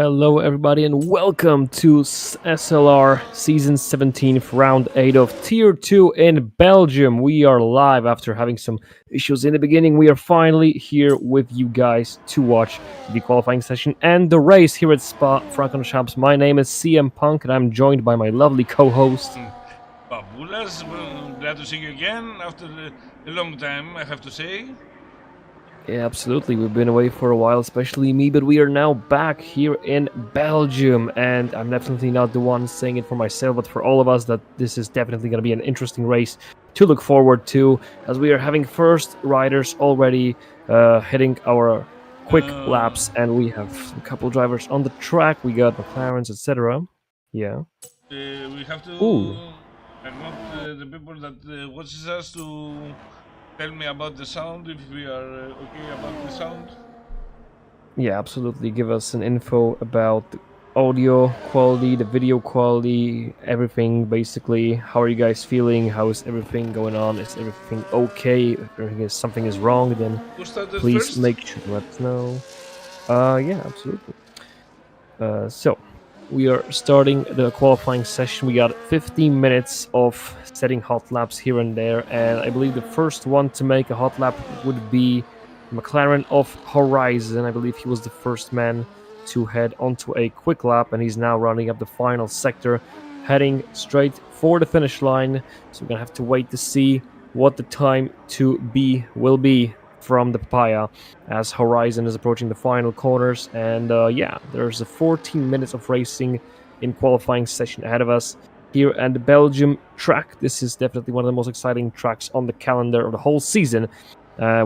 Hello, everybody, and welcome to SLR Season 17, Round 8 of Tier 2 in Belgium. We are live after having some issues in the beginning. We are finally here with you guys to watch the qualifying session and the race here at Spa-Francorchamps. My name is CM Punk, and I'm joined by my lovely co-host. Babulas, well, glad to see you again after a long time, I have to say. Yeah, absolutely. We've been away for a while, especially me, but we are now back here in Belgium. And I'm definitely not the one saying it for myself, but for all of us, that this is definitely going to be an interesting race to look forward to, as we are having first riders already hitting our quick laps, and we have a couple drivers on the track. We got McLarens, etc. Yeah. We have to. Ooh. I want the people that watches us to tell me about the sound, if we are okay about the sound. Yeah, absolutely. Give us an info about the audio quality, the video quality, everything basically. How are you guys feeling? How is everything going on? Is everything okay? If something is wrong, then Who started please first? make sure to let us know. Yeah, absolutely. So we are starting the qualifying session. We got 15 minutes of setting hot laps here and there, and I believe the first one to make a hot lap would be McLaren of Horizon. I believe he was the first man to head onto a quick lap, and he's now running up the final sector, heading straight for the finish line. So we're gonna have to wait to see what the time to be will be from the papaya as Horizon is approaching the final corners. And yeah, there's a 14 minutes of racing in qualifying session ahead of us here at the Belgium track. This is definitely one of the most exciting tracks on the calendar of the whole season.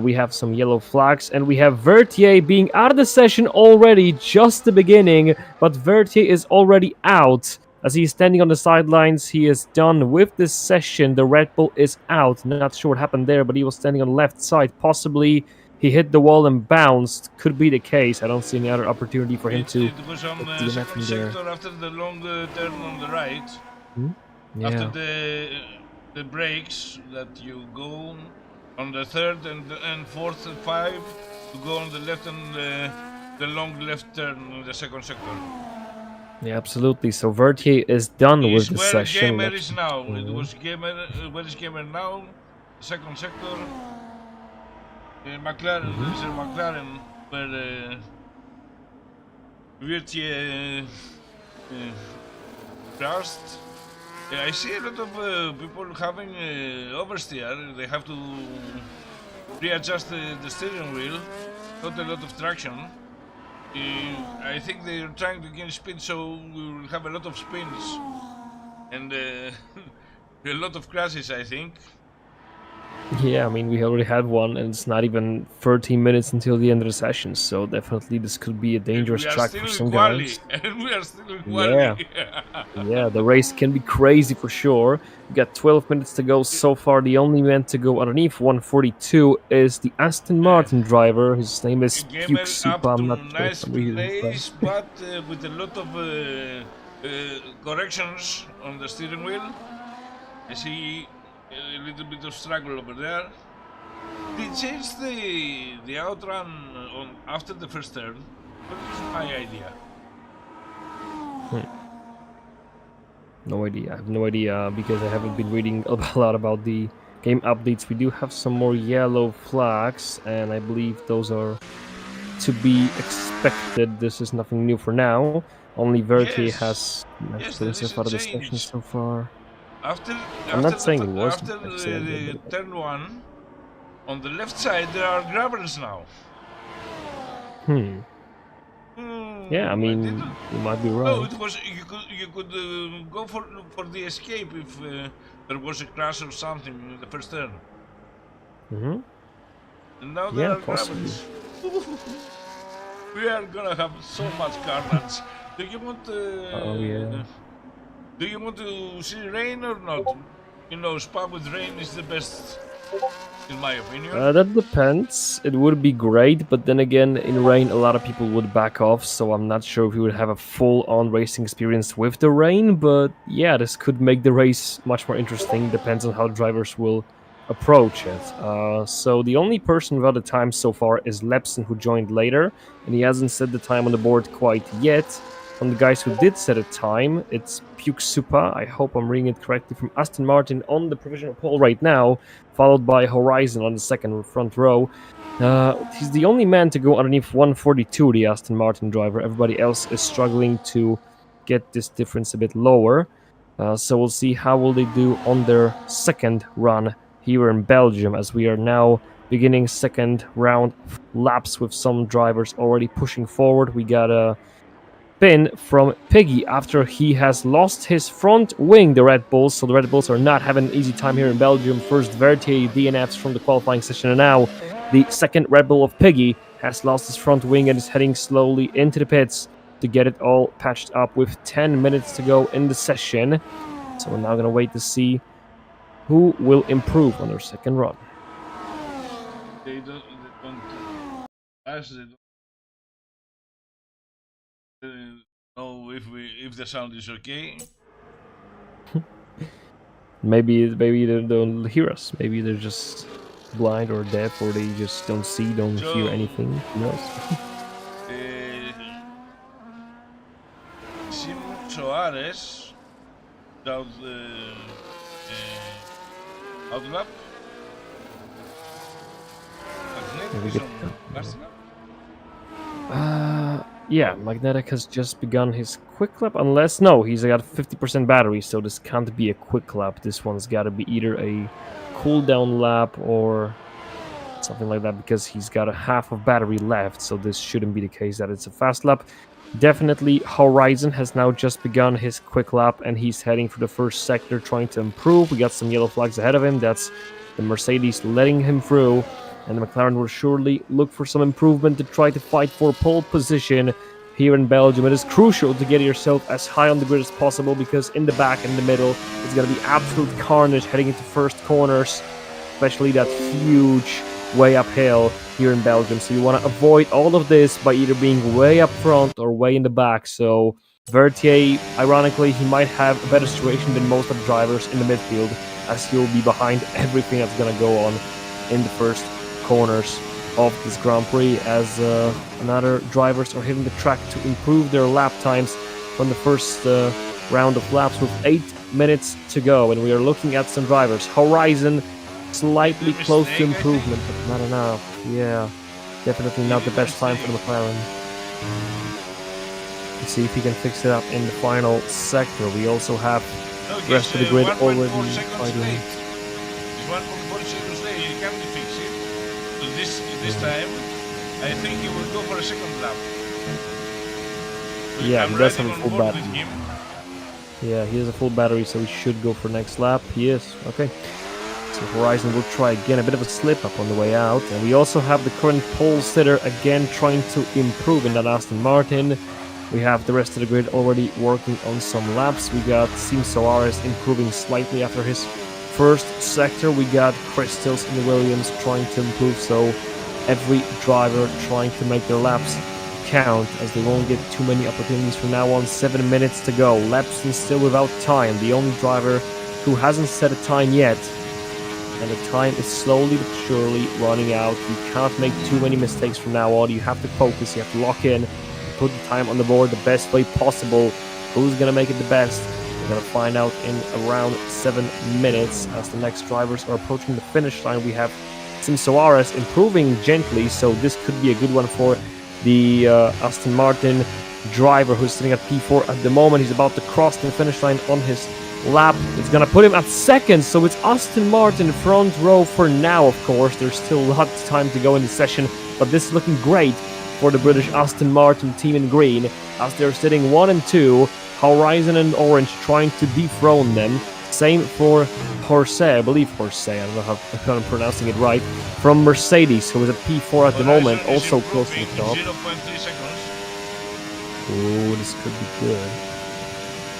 We have some yellow flags, and we have Vertier being out of the session already, just the beginning, but Vertier is already out. As he's standing on the sidelines, he is done with this session. The Red Bull is out. Not sure what happened there, but he was standing on the left side. Possibly he hit the wall and bounced. Could be the case. I don't see any other opportunity for him to. It was on the second sector after the long turn on the right. Yeah. After the brakes that you go on the third and fourth and five, to go on the left and the long left turn in the second sector. Yeah, absolutely. So Vertier is done with the Where session. Gamer is now. It was Gamer. Where is Gamer now? Second sector. McLaren. There is a McLaren where Vertier crashed. I see a lot of people having oversteer. They have to readjust the steering wheel. Not a lot of traction. I think they're trying to gain speed, so we will have a lot of spins and a lot of crashes, I think. Yeah, I mean, we already had one, and it's not even 13 minutes until the end of the session, so definitely this could be a dangerous track for some guys. And we are still in Yeah. Yeah, the race can be crazy for sure. We got 12 minutes to go so far. The only man to go underneath 142 is the Aston Martin driver. His name is Puke Super. I'm not sure nice place, but with a lot of corrections on the steering wheel. I see a little bit of struggle over there. They changed the outrun on after the first turn. What is my idea? No idea. I have no idea because I haven't been reading a lot about the game updates. We do have some more yellow flags, and I believe those are to be expected. This is nothing new for now. Only Vertier has managed to himself out of the session so far. I'm not saying it was after the turn one, on the left side there are grabbers now. Yeah, I mean, you might be right. No, it was you could go for the escape if there was a crash or something in the first turn. And now there are grabbers. We are gonna have so much carnage. Do you want? Oh yeah. Do you want to see rain or not? You know, Spa with rain is the best, in my opinion. That depends. It would be great, but then again, in rain, a lot of people would back off, so I'm not sure if we would have a full-on racing experience with the rain, but yeah, this could make the race much more interesting. Depends on how drivers will approach it. So the only person without a time so far is Lepson, who joined later, and he hasn't set the time on the board quite yet. From the guys who did set a time, it's Puke Supa, I hope I'm reading it correctly, from Aston Martin on the provisional pole right now, followed by Horizon on the second front row. He's the only man to go underneath 142, the Aston Martin driver. Everybody else is struggling to get this difference a bit lower. So we'll see how will they do on their second run here in Belgium, as we are now beginning second round laps with some drivers already pushing forward. We got a pin from Piggy after he has lost his front wing, the Red Bulls. So the Red Bulls are not having an easy time here in Belgium. First Vertier DNFs from the qualifying session, and now the second Red Bull of Piggy has lost his front wing and is heading slowly into the pits to get it all patched up with 10 minutes to go in the session. So we're now going to wait to see who will improve on their second run. They don't as they don't know if the sound is okay. Maybe they don't hear us. Maybe they're just blind or deaf, or they just don't see, don't hear anything. Who knows? Simon Soares without outlap. Yeah, Magnetic has just begun his quick lap, unless, no, he's got 50% battery, so this can't be a quick lap. This one's got to be either a cooldown lap or something like that, because he's got a half of battery left, so this shouldn't be the case that it's a fast lap. Definitely Horizon has now just begun his quick lap, and he's heading for the first sector, trying to improve. We got some yellow flags ahead of him. That's the Mercedes letting him through, and the McLaren will surely look for some improvement to try to fight for pole position here in Belgium. It is crucial to get yourself as high on the grid as possible, because in the back and the middle, it's going to be absolute carnage heading into first corners, especially that huge way uphill here in Belgium. So you want to avoid all of this by either being way up front or way in the back. So Vertier, ironically, he might have a better situation than most of the drivers in the midfield, as he'll be behind everything that's going to go on in the first corners of this Grand Prix, as another drivers are hitting the track to improve their lap times from the first round of laps with 8 minutes to go. And we are looking at some drivers. Horizon slightly close to improvement, but not enough. Yeah, definitely not the best time for the McLaren. Let's see if he can fix it up in the final sector. We also have the rest of the grid already fighting. This time, I think he will go for a second lap. Yeah, he does have a full battery. Yeah, he has a full battery, so he should go for next lap. He is. Okay. So Horizon will try again, a bit of a slip up on the way out. And we also have the current pole sitter again trying to improve in that Aston Martin. We have the rest of the grid already working on some laps. We got Sim Soares improving slightly after his first sector. We got Chris Stills in the Williams trying to improve, so every driver trying to make their laps count, as they won't get too many opportunities from now on. 7 minutes to go. Lepson still without time, the only driver who hasn't set a time yet. And the time is slowly but surely running out. You can't make too many mistakes from now on. You have to focus, you have to lock in, put the time on the board the best way possible. Who's going to make it the best? We're going to find out in around 7 minutes, as the next drivers are approaching the finish line. We have Sim Soares improving gently, so this could be a good one for the Aston Martin driver, who's sitting at P4 at the moment. He's about to cross the finish line on his lap. It's going to put him at second, so it's Aston Martin front row for now, of course. There's still a lot of time to go in the session, but this is looking great for the British Aston Martin team in green, as they're sitting 1 and 2. Horizon and Orange trying to dethrone them. Same for Horsey, I believe Horsey, I don't know if I'm pronouncing it right, from Mercedes, who is at P4 at the moment, also close to the top. 0.3 seconds. Oh, this could be good.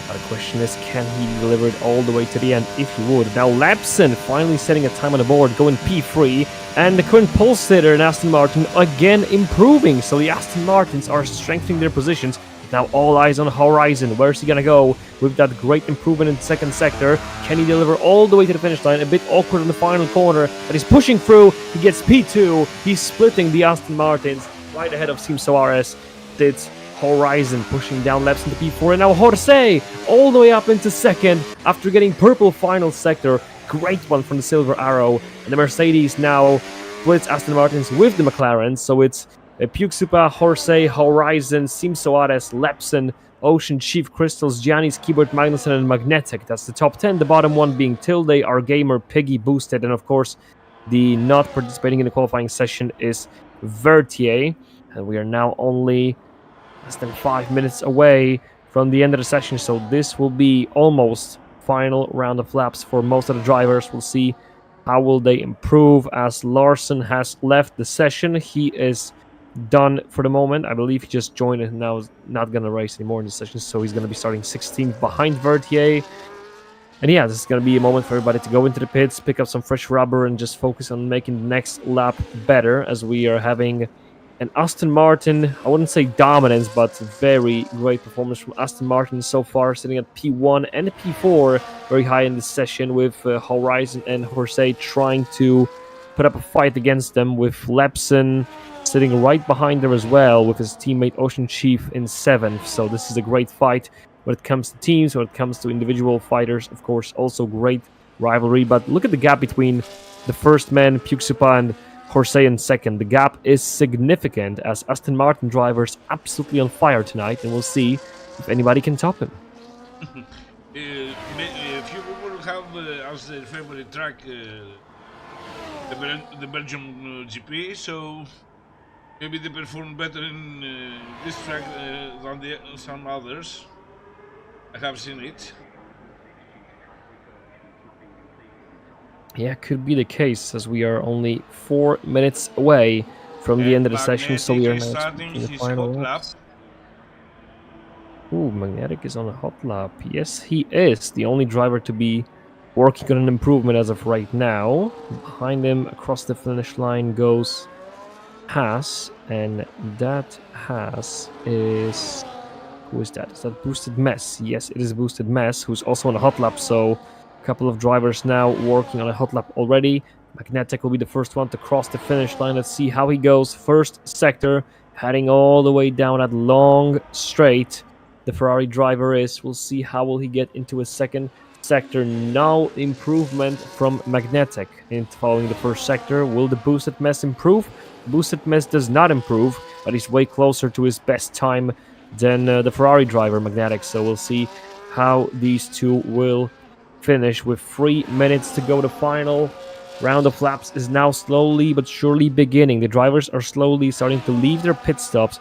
But the question is, can he deliver it all the way to the end? If he would. Now Lepson finally setting a time on the board, going P3, and the current pole sitter in Aston Martin again improving. So the Aston Martins are strengthening their positions, Now all eyes on the horizon. Where's he gonna go with that great improvement in the second sector? Can he deliver all the way to the finish line? A bit awkward in the final corner, but he's pushing through. He gets P2. He's splitting the Aston Martins right ahead of Team Soares. It's Horizon pushing down laps into P4, and now Jorge all the way up into second after getting purple final sector. Great one from the Silver Arrow, and the Mercedes now splits Aston Martins with the McLaren, so it's Puigsupa, Jorge, Horizon, Team Soares, Lepson, Ocean, Chief Crystals, Gianni's Keyboard, Magnussen, and Magnetic. That's the top 10. The bottom one being Tilde, Our Gamer, Piggy, Boosted, and of course, the not participating in the qualifying session is Vertier. And we are now only less than 5 minutes away from the end of the session, so this will be almost final round of laps for most of the drivers. We'll see how will they improve as Larson has left the session. He is done for the moment. I believe he just joined and now is not going to race anymore in the session, so he's going to be starting 16th behind Vertier. And yeah, this is going to be a moment for everybody to go into the pits, pick up some fresh rubber, and just focus on making the next lap better, as we are having an Aston Martin, I wouldn't say dominance, but very great performance from Aston Martin so far, sitting at P1 and P4 very high in this session, with Horizon and Jorge trying to put up a fight against them, with Lepson sitting right behind them as well, with his teammate Ocean Chief in 7th. So this is a great fight when it comes to teams, when it comes to individual fighters. Of course, also great rivalry, but look at the gap between the first man, Puigsupa, and Jorge in second. The gap is significant, as Aston Martin drivers absolutely on fire tonight, and we'll see if anybody can top him. Few people have as their favorite track the Belgian GP, so maybe they perform better in this track than some others. I have seen it. Yeah, could be the case, as we are only 4 minutes away from the end of the session, so we are now starting in the his final hot laps. lap. Ooh, Magnetic is on a hot lap. Yes, he is the only driver to be working on an improvement as of right now. Behind him, across the finish line, goes Haas, and that Haas is... Who is that? Is that Boosted Mess? Yes, it is Boosted Mess, who's also on a hot lap, so a couple of drivers now working on a hot lap already. Magnetic will be the first one to cross the finish line. Let's see how he goes. First sector, heading all the way down that long straight. The Ferrari driver is. We'll see how will he get into a second sector. No improvement from Magnetic in following the first sector. Will the Boosted Mess improve? Boosted Mess does not improve, but he's way closer to his best time than the Ferrari driver, Magnetic. So we'll see how these two will finish. With 3 minutes to go, the final round of laps is now slowly but surely beginning. The drivers are slowly starting to leave their pit stops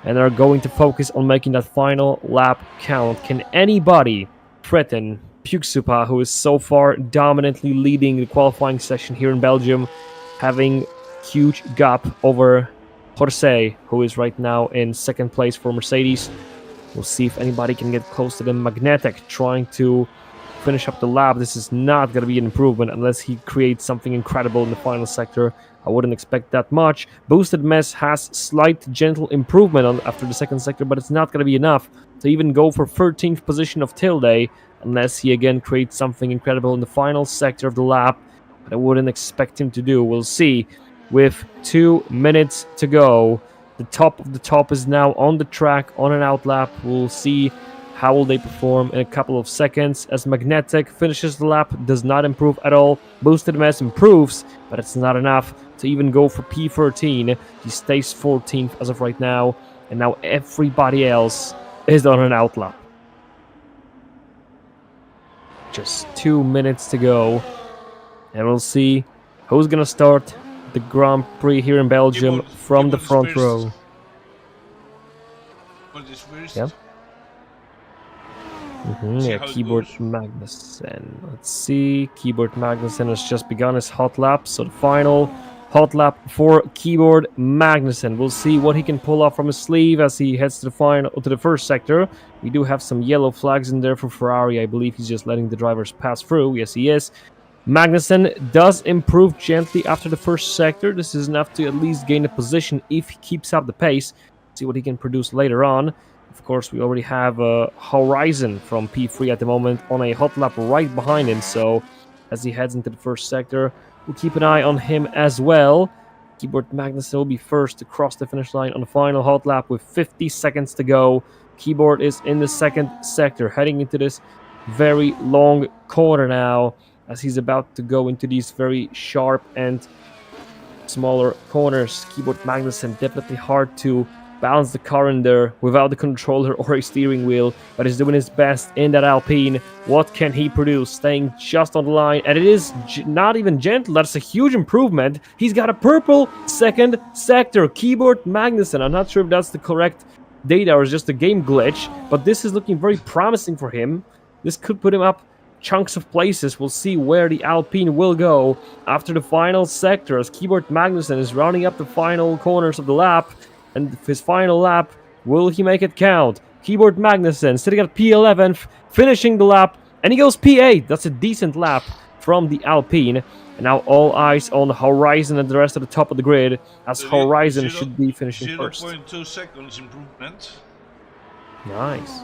and are going to focus on making that final lap count. Can anybody threaten Puigsupa, who is so far dominantly leading the qualifying session here in Belgium, having huge gap over Jorge, who is right now in second place for Mercedes? We'll see if anybody can get close to them. Magnetic trying to finish up the lap. This is not going to be an improvement unless he creates something incredible in the final sector. I wouldn't expect that much. Boosted Mess has slight gentle improvement after the second sector, but it's not going to be enough to even go for 13th position of Tilde unless he again creates something incredible in the final sector of the lap. But I wouldn't expect him to do. We'll see. With 2 minutes to go, the top of the top is now on the track on an out lap. We'll see how will they perform in a couple of seconds, as Magnetic finishes the lap, does not improve at all. Boosted Mess improves, but it's not enough to even go for P13. He stays 14th as of right now, and now everybody else is on an out lap. Just 2 minutes to go, and we'll see who's gonna start the Grand Prix here in Belgium from the front row. Yeah. Yeah, Keyboard Magnussen. Let's see. Keyboard Magnussen has just begun his hot lap, so the final hot lap for Keyboard Magnussen. We'll see what he can pull off from his sleeve as he heads to the first sector. We do have some yellow flags in there for Ferrari. I believe he's just letting the drivers pass through. Yes, he is. Magnussen does improve gently after the first sector. This is enough to at least gain a position if he keeps up the pace. See what he can produce later on. Of course, we already have Horizon from P3 at the moment on a hot lap right behind him. So as he heads into the first sector, we'll keep an eye on him as well. Keyboard Magnussen will be first to cross the finish line on the final hot lap with 50 seconds to go. Keyboard is in the second sector, heading into this very long corner now, as he's about to go into these very sharp and smaller corners. Keyboard Magnussen definitely hard to balance the car in there without the controller or a steering wheel, but he's doing his best in that Alpine. What can he produce? Staying just on the line, and it is not even gentle. That's a huge improvement. He's got a purple second sector. Keyboard Magnussen. I'm not sure if that's the correct data or it's just a game glitch, but this is looking very promising for him. This could put him up chunks of places. We'll see where the Alpine will go after the final sector, as Keyboard Magnussen is rounding up the final corners of the lap. And his final lap, will he make it count? Keyboard Magnussen sitting at P11th, finishing the lap, and he goes P8. That's a decent lap from the Alpine. And now all eyes on Horizon and the rest of the top of the grid, as Horizon should be finishing first. 0.2 seconds improvement. Nice.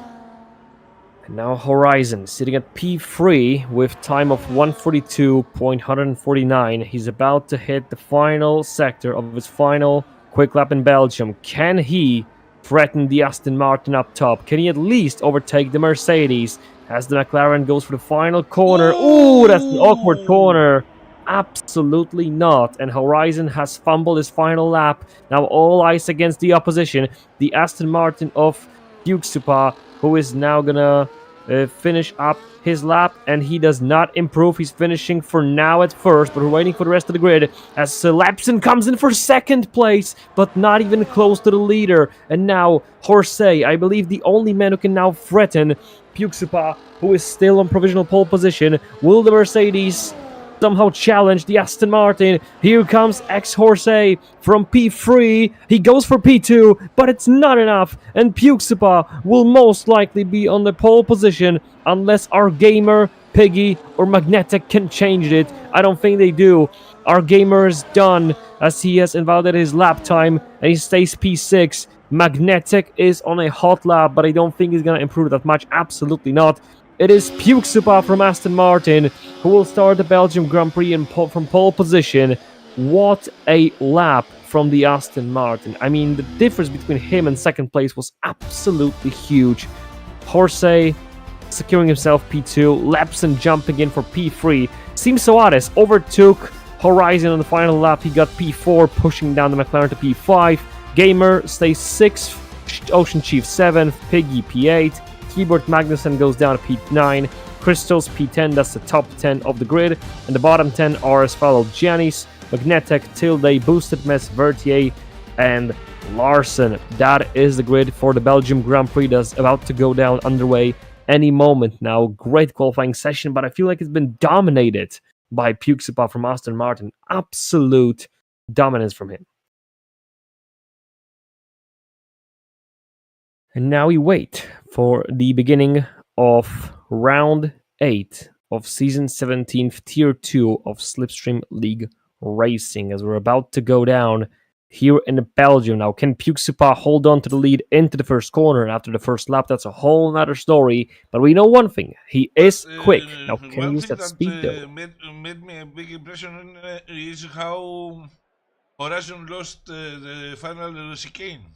And now Horizon sitting at P3 with time of 142.149. He's about to hit the final sector of his final quick lap in Belgium. Can he threaten the Aston Martin up top? Can he at least overtake the Mercedes as the McLaren goes for the final corner? Ooh, that's an awkward corner. Absolutely not. And Horizon has fumbled his final lap. Now all eyes against the opposition. The Aston Martin of Duke-Supa, who is now gonna finish up his lap, and he does not improve. He's finishing for now at first, but we're waiting for the rest of the grid as Lapson comes in for second place, but not even close to the leader. And now Horsey, I believe the only man who can now threaten Duke-Supa, who is still on provisional pole position. Will the Mercedes somehow challenge the Aston Martin? Here comes Horsey from P3. He goes for P2, but it's not enough. And Duke-Supa will most likely be on the pole position unless our Gamer, Piggy, or Magnetic can change it. I don't think they do. Our Gamer is done as he has invalidated his lap time and he stays P6. Magnetic is on a hot lap, but I don't think he's going to improve that much. Absolutely not. It is Duke-Supa from Aston Martin who will start the Belgium Grand Prix from pole position. What a lap from the Aston Martin. I mean, the difference between him and second place was absolutely huge. Horsey securing himself P2. Lapson jumping in for P3. Sim Soares overtook Horizon on the final lap. He got P4, pushing down the McLaren to P5. Gamer stays 6th. Ocean Chief 7th. Piggy P8. Keyboard Magnussen goes down to P9, Crystals P10, that's the top 10 of the grid, and the bottom 10 are as follows: Giannis, Magnetic, Tilde, Boosted Mess, Vertier, and Larson. That is the grid for the Belgium Grand Prix that's about to go down underway any moment now. Great qualifying session, but I feel like it's been dominated by Duke-Supa from Aston Martin. Absolute dominance from him. And now we wait for the beginning of round 8 of season 17, tier 2 of Slipstream League Racing, as we're about to go down here in Belgium. Now, can Duke-Supa hold on to the lead into the first corner? And after the first lap, that's a whole other story. But we know one thing, he is quick. Now, can he use that speed, though? Made me a big impression is how Horizon lost the final chicane.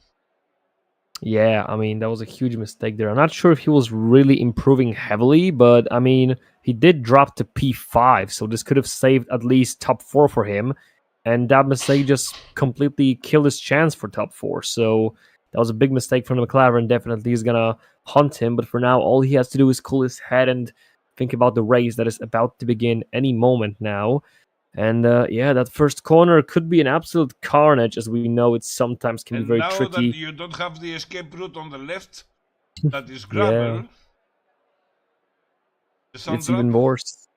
Yeah, I mean, that was a huge mistake there. I'm not sure if he was really improving heavily, but I mean, he did drop to P5, so this could have saved at least top 4 for him. And that mistake just completely killed his chance for top 4. So that was a big mistake from the McLaren. Definitely is going to hunt him. But for now, all he has to do is cool his head and think about the race that is about to begin any moment now. And yeah, that first corner could be an absolute carnage, as we know it sometimes can be very tricky. Now that you don't have the escape route on the left, that is gravel. Yeah. It's even worse.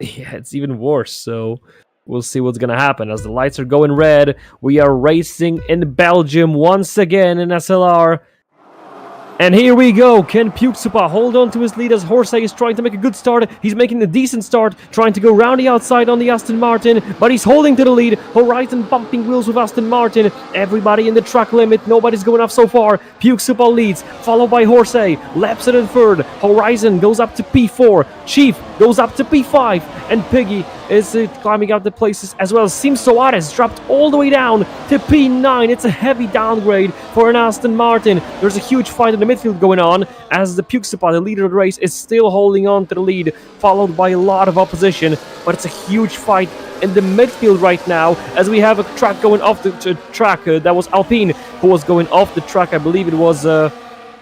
Yeah, it's even worse. So we'll see what's going to happen. As the lights are going red, we are racing in Belgium once again in SLR. And here we go. Can Pukesupa hold on to his lead as Horsey is trying to make a good start? He's making a decent start, trying to go round the outside on the Aston Martin, but he's holding to the lead. Horizon bumping wheels with Aston Martin. Everybody in the track limit. Nobody's going off so far. Pukesupa leads, followed by Horsey. Laps it in third. Horizon goes up to P4. Chief goes up to P5. And Piggy is climbing out the places as well. Seems Soares dropped all the way down to P9. It's a heavy downgrade for an Aston Martin. There's a huge fight in the midfield going on as the Pukesupa, the leader of the race, is still holding on to the lead, followed by a lot of opposition. But it's a huge fight in the midfield right now as we have a track going off the track. That was Alpine who was going off the track. I believe it was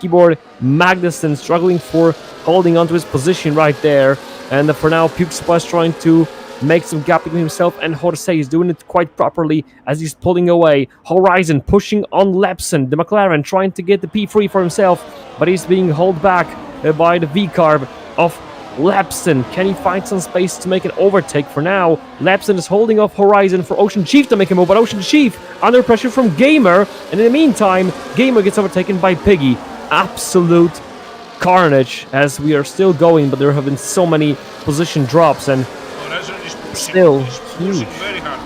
keyboard Magnussen struggling for holding onto his position right there. And for now, Pukesupa is trying to make some gap between himself and Horsey. He's doing it quite properly as he's pulling away. Horizon pushing on Lepson. The McLaren trying to get the P3 for himself, but he's being held back by the V-carb of Lepson. Can he find some space to make an overtake? For now, Lepson is holding off Horizon for Ocean Chief to make a move, but Ocean Chief under pressure from Gamer, and in the meantime, Gamer gets overtaken by Piggy. Absolute carnage as we are still going, but there have been so many position drops and still huge. Very hard.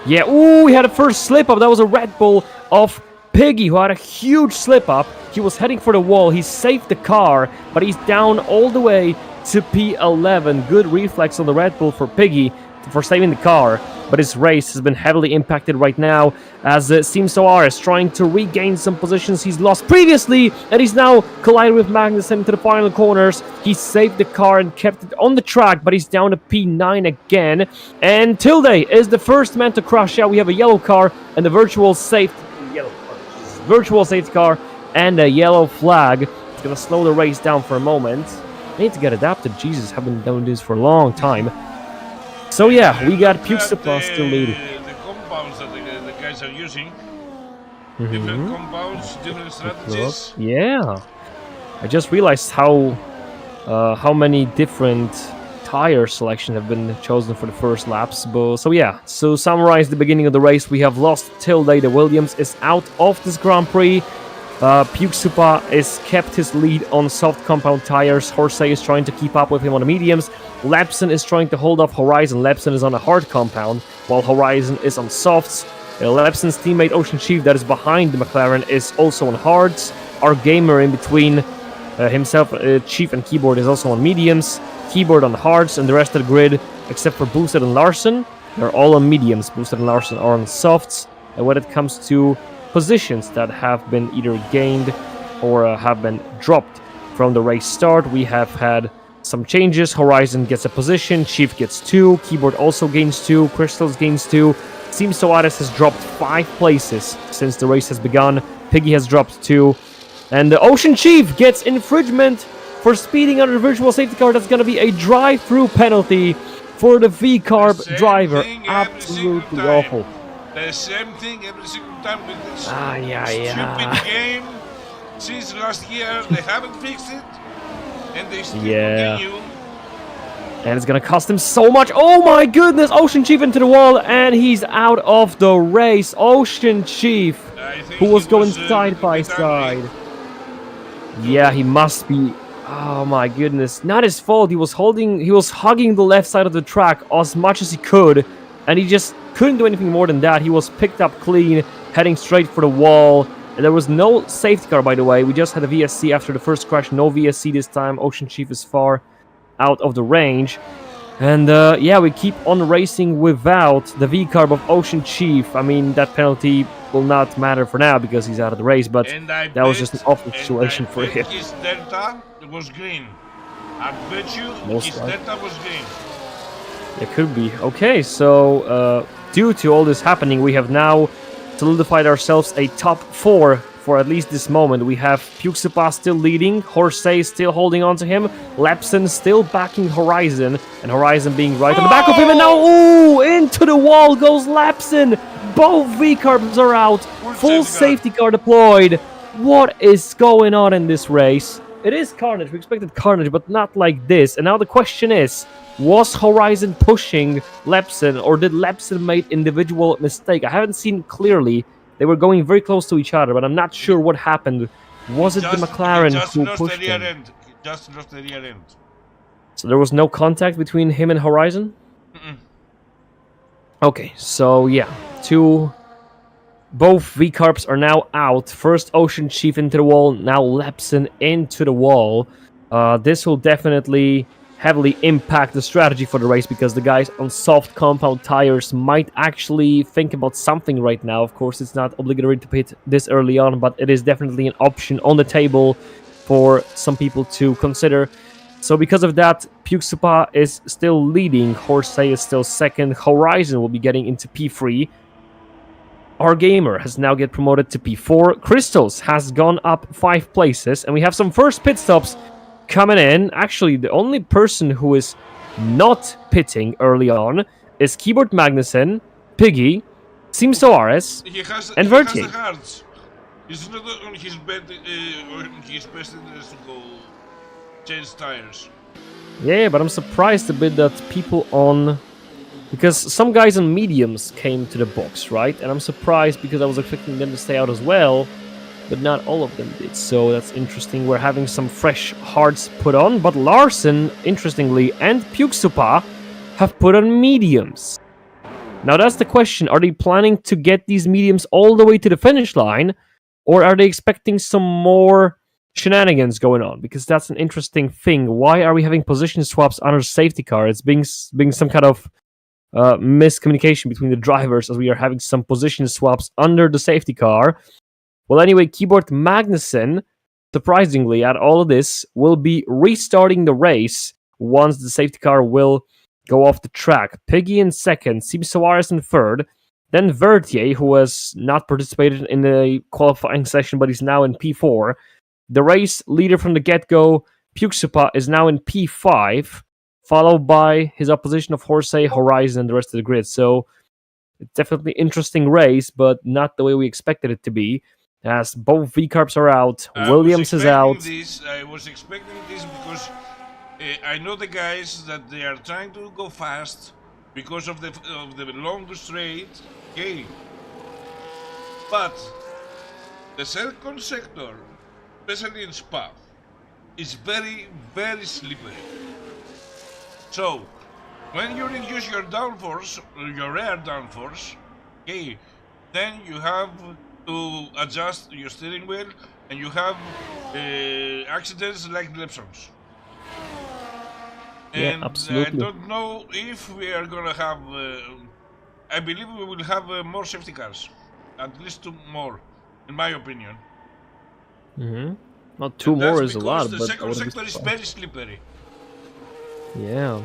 Yeah, ooh, we had a first slip up. That was a Red Bull of Piggy who had a huge slip up. He was heading for the wall. He saved the car, but he's down all the way to P11. Good reflex on the Red Bull for Piggy for saving the car, but his race has been heavily impacted right now as Soares is trying to regain some positions he's lost previously, and he's now collided with Magnussen into the final corners. He saved the car and kept it on the track, but he's down to P9 again, and Tilde is the first man to crash out. We have a yellow car and a virtual safety car and a yellow flag. It's gonna slow the race down for a moment. I need to get adapted. Jesus, have been doing this for a long time. So yeah, we got Pukesupa still leading. The compounds that the guys are using. Different compounds, different strategies. Yeah. I just realized how many different tire selections have been chosen for the first laps. So yeah, so summarize the beginning of the race. We have lost Tilde. The Williams is out of this Grand Prix. Pukesupa is kept his lead on soft compound tires. Horsey is trying to keep up with him on the mediums. Lepson is trying to hold off Horizon. Lepson is on a hard compound, while Horizon is on softs. Lepson's teammate Ocean Chief, that is behind the McLaren, is also on hards. Our Gamer in between himself, Chief and Keyboard, is also on mediums. Keyboard on hards, and the rest of the grid, except for Boosted and Larson, they're all on mediums. Boosted and Larson are on softs. And when it comes to positions that have been either gained or have been dropped from the race start, we have had some changes. Horizon gets a position, Chief gets 2, Keyboard also gains 2, Crystals gains 2. Seems Soares has dropped 5 places since the race has begun. Piggy has dropped 2, and the Ocean Chief gets infringement for speeding under the virtual safety car. That's going to be a drive-through penalty for the V-carb driver. Absolutely awful. The same thing every single time with this stupid game. Since last year, they haven't fixed it, and they still continue. And it's gonna cost him so much. Oh my goodness! Ocean Chief into the wall, and he's out of the race. Ocean Chief, who was going side by side. Yeah, he must be. Oh my goodness! Not his fault. He was hugging the left side of the track as much as he could, and he just couldn't do anything more than that. He was picked up clean, heading straight for the wall. And there was no safety car, by the way. We just had a VSC after the first crash. No VSC this time. Ocean Chief is far out of the range. And yeah, we keep on racing without the V-carb of Ocean Chief. I mean, that penalty will not matter for now because he's out of the race. But that was just an awful situation for him. His delta was green. I bet you his delta was green. It could be. Okay, so due to all this happening, we have now solidified ourselves a top 4 for at least this moment. We have Pukesupa still leading, Horsey still holding on to him, Lepson still backing Horizon, and Horizon being right on the back of him, and now, ooh, into the wall goes Lepson! Both V-carbs are out, full safety car deployed. What is going on in this race? It is carnage. We expected carnage, but not like this. And now the question is, was Horizon pushing Lepson, or did Lepson make individual mistake? I haven't seen clearly. They were going very close to each other, but I'm not sure what happened Was it the He McLaren just who lost the pushed rear him? end. He just lost the rear end. So there was no contact between him and Horizon? Mm-mm. Okay, so yeah, both V-Carps are now out. First Ocean Chief into the wall, now Lepson into the wall. This will definitely heavily impact the strategy for the race because the guys on soft compound tires might actually think about something right now. Of course, it's not obligatory to pit this early on, but it is definitely an option on the table for some people to consider. So because of that, Puxupa is still leading, Horsey is still second, Horizon will be getting into P3, our gamer has now get promoted to P4. Crystals has gone up 5 places, and we have some first pit stops coming in. Actually, the only person who is not pitting early on is Keyboard Magnussen, Piggy, Sim Soares, and He has the Vertier. hearts. He's not on his best interest to go change tires. Yeah, but I'm surprised a bit that people on... Because some guys on mediums came to the box, right? And I'm surprised because I was expecting them to stay out as well, but not all of them did. So that's interesting. We're having some fresh hearts put on, but Larson, interestingly, and Puxupa have put on mediums. Now that's the question. Are they planning to get these mediums all the way to the finish line, or are they expecting some more shenanigans going on? Because that's an interesting thing. Why are we having position swaps under safety car? It's being some kind of miscommunication between the drivers as we are having some position swaps under the safety car. Well, anyway, Keyboard Magnussen, surprisingly, at all of this, will be restarting the race once the safety car will go off the track. Piggy in second, Sim Soares in third, then Vertier, who has not participated in the qualifying session but is now in P4. The race leader from the get-go, Puxupa, is now in P5, followed by his opposition of Horsey, Horizon, and the rest of the grid. So it's definitely interesting race, but not the way we expected it to be, as both V-Carps are out, Williams is out. I was expecting this because I know the guys that they are trying to go fast because of the long straight. Okay, but the second sector, especially in Spa, is very slippery. So, when you reduce your downforce, your rear downforce, okay, then you have to adjust your steering wheel, and you have accidents like Lepsons. Yeah, And I absolutely. don't know if we are gonna have. I believe we will have more safety cars, at least 2 more, in my opinion. Well, two And that's more is a because lot, the but I second wouldn't be sector is surprised. very slippery. Yeah.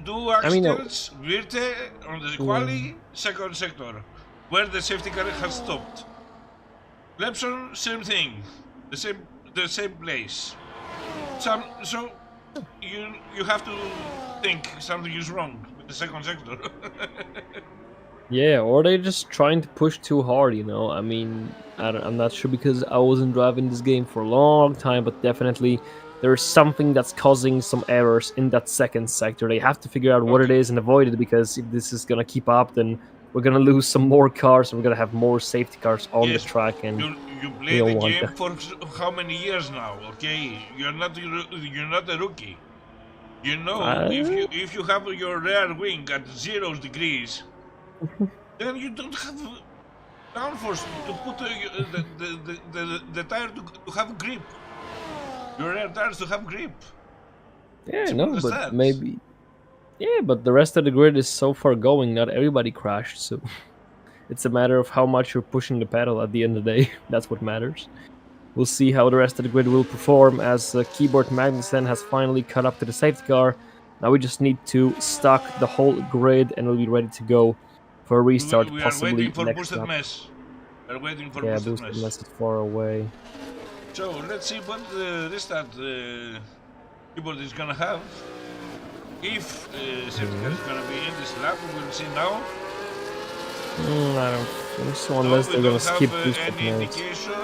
Do I mean, accidents Virte on the quali second sector, where the safety car has stopped. Lepson, same thing, the same place. So you have to think something is wrong with the second sector. yeah, or they're just trying to push too hard, you know? I mean, I'm not sure because I wasn't driving this game for a long time, but definitely there's something that's causing some errors in that second sector. They have to figure out what it Okay, is and avoid it because if this is gonna keep up, then we're gonna lose some more cars and we're gonna have more safety cars on the yes, track, and you we play don't the want game that. for how many years now? Okay, you're not a rookie. You know, Uh, if you have your rear wing at 0 degrees, then you don't have downforce to put the tire to have grip. Your rear tires to have grip. yeah, Simple no, as but that. maybe. Yeah, but the rest of the grid is so far going, not everybody crashed, so it's a matter of how much you're pushing the pedal at the end of the day. That's what matters. We'll see how the rest of the grid will perform as Keyboard Magnussen has finally caught up to the safety car. Now we just need to stock the whole grid and we'll be ready to go for a restart, We are waiting possibly for next boosted lap. mess. We are waiting for Yeah, boosted boosted mess. mess is far away. So let's see what the restart keyboard is gonna have. If safety car is gonna be in this lap, we will see now. I don't think so, No, unless we they're gonna don't have skip boosted any mess. indication.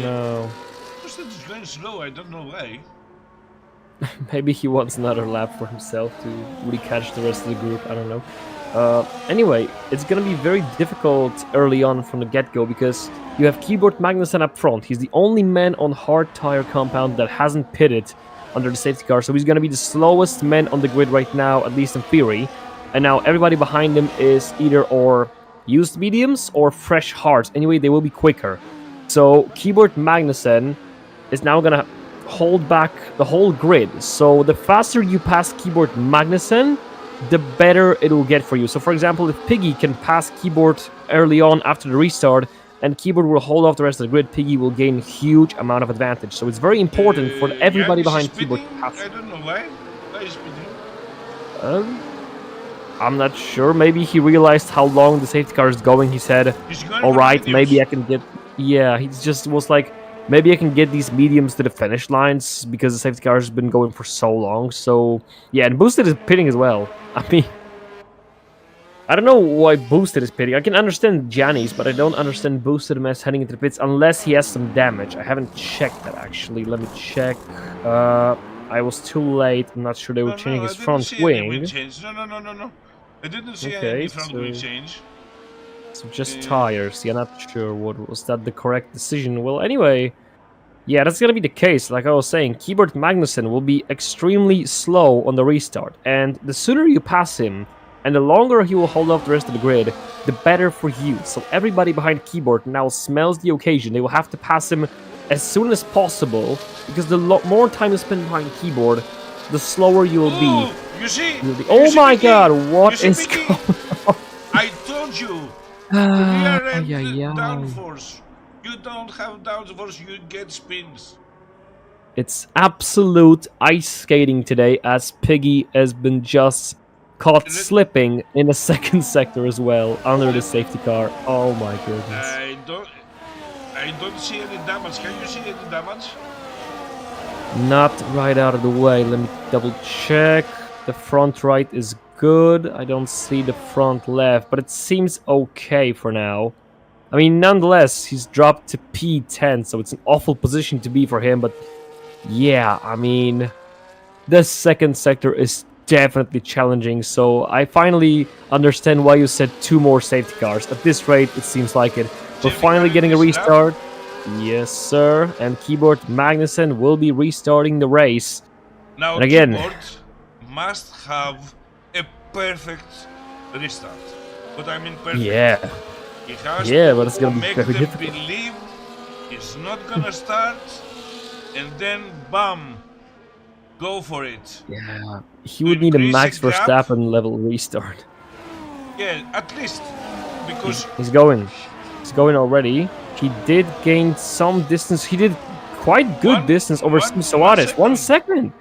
No. Boosted is going slow. I don't know why. Maybe he wants another lap for himself to really catch the rest of the group. I don't know. Anyway, it's gonna be very difficult early on from the get-go because you have Keyboard Magnussen up front. He's the only man on hard tire compound that hasn't pitted under the safety car, so he's gonna be the slowest man on the grid right now, at least in theory. And now everybody behind him is either or used mediums or fresh hards. Anyway, they will be quicker. So Keyboard Magnussen is now gonna hold back the whole grid. So the faster you pass Keyboard Magnussen, the better it will get for you. So for example, if Piggy can pass Keyboard early on after the restart, and Keyboard will hold off the rest of the grid, Piggy will gain a huge amount of advantage. So it's very important for everybody behind Keyboard to pass. I don't know why. Why is speeding? I'm not sure. Maybe he realized how long the safety car is going. He said, all right, maybe I can get... Yeah, he just was like, maybe I can get these mediums to the finish lines because the safety car has been going for so long. So, yeah, and Boosted is pitting as well. I mean, I don't know why Boosted is pitting. I can understand Gianni's, but I don't understand Boosted as heading into the pits unless he has some damage. I haven't checked that, actually. Let me check. I was too late. I'm not sure they were changing his front wing. No. I didn't see any front wing change. So just tires. Yeah, not sure what was that the correct decision. Well, anyway, yeah, that's gonna be the case. Like I was saying, Keyboard Magnussen will be extremely slow on the restart, and the sooner you pass him, and the longer he will hold off the rest of the grid, the better for you. So everybody behind Keyboard now smells the occasion. They will have to pass him as soon as possible, because the more time you spend behind Keyboard, the slower you will be. You see? Oh my god, what is going on? I told you! Downforce. You don't have downforce, you get spins. It's absolute ice skating today, as Piggy has been just caught slipping in the second sector as well, under the safety car. Oh my goodness. I don't see any damage. Can you see any damage? Not right out of the way. Let me double check. The front right is good. I don't see the front left, but it seems okay for now. I mean, nonetheless, he's dropped to P10, so it's an awful position to be for him, but yeah, I mean, the second sector is definitely challenging, so I finally understand why you said 2 more safety cars. At this rate, it seems like it. We're finally getting a restart. Yes, sir. And Keyboard Magnussen will be restarting the race. Now, and again, Keyboard must have a perfect restart. But I mean perfect. Yeah. He has but it's gonna be make very them difficult. believe he's not gonna start, and then bam, go for it. Yeah, he would need a Max Verstappen level restart. Yeah, at least because he's going already. He did gain some distance. He did quite good distance over Soares. 1 second.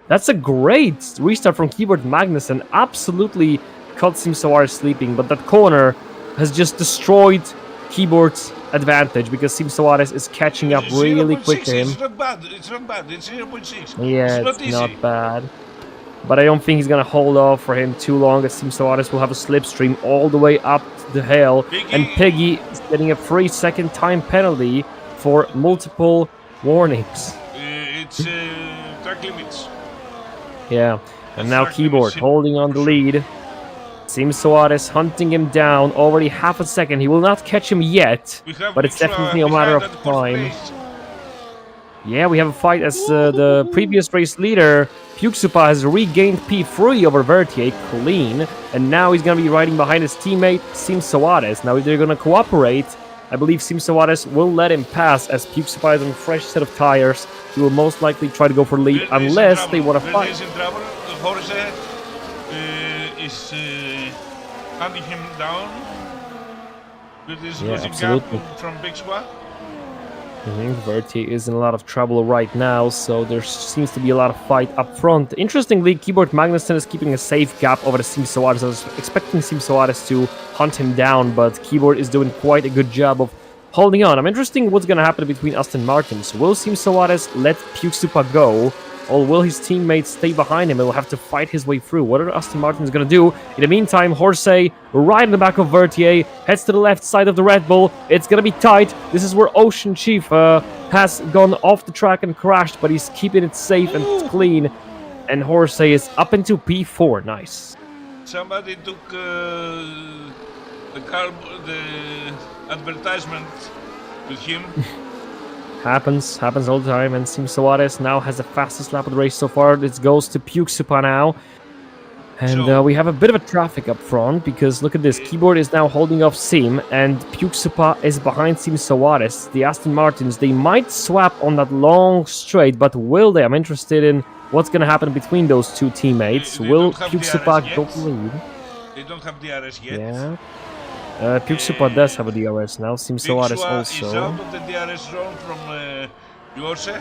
That's a great restart from Keyboard Magnussen. Absolutely caught Soares sleeping, but that corner has just destroyed Keyboard's advantage because Soares is catching up really quick to him. It's not bad. It's not bad. It's 0.6. Yeah, it's not bad. But I don't think he's gonna hold off for him too long, as Soares will have a slipstream all the way up the hill, and Piggy is getting a 3-second time penalty for multiple warnings. It's track limits. Yeah, and now Keyboard holding on the lead. Soares hunting him down, already half a second. He will not catch him yet, but it's definitely a matter of time. Yeah, we have a fight as the previous race leader, Puxupa, has regained P3 over Vertier clean, and now he's going to be riding behind his teammate, Soares. Now, if they're going to cooperate, I believe Soares will let him pass, as Puxupa is on a fresh set of tires. He will most likely try to go for the lead unless they want to fight. Jorge is hunting him down with this losing gap from Puxupa. Vertier is in a lot of trouble right now, so there seems to be a lot of fight up front. Interestingly, Keyboard Magnussen is keeping a safe gap over the Soares. I was expecting Soares to hunt him down, but Keyboard is doing quite a good job of holding on. I'm interested in what's going to happen between Aston Martins. Will Soares let Puxupa go, or will his teammates stay behind him and will have to fight his way through? What are Aston Martins going to do? In the meantime, Jorge, right in the back of Vertier, heads to the left side of the Red Bull. It's going to be tight. This is where Ocean Chief has gone off the track and crashed, but he's keeping it safe and clean. And Jorge is up into P4. Nice. somebody took the car, the advertisement with him. Happens all the time, and Sim Soares now has the fastest lap of the race so far. This goes to Puxupa now. And So- we have a bit of a traffic up front, because look at this. Keyboard is now holding off Sim, and Puxupa is behind Sim Soares. The Aston Martins, they might swap on that long straight, but will they? I'm interested in what's going to happen between those two teammates. They Will don't have Puxupa DRS go yet. for the lead? They don't have DRS yet. Yeah. Puxupa does have a DRS now. Sim Soares Pixua is also. out of the DRS zone from Yorse.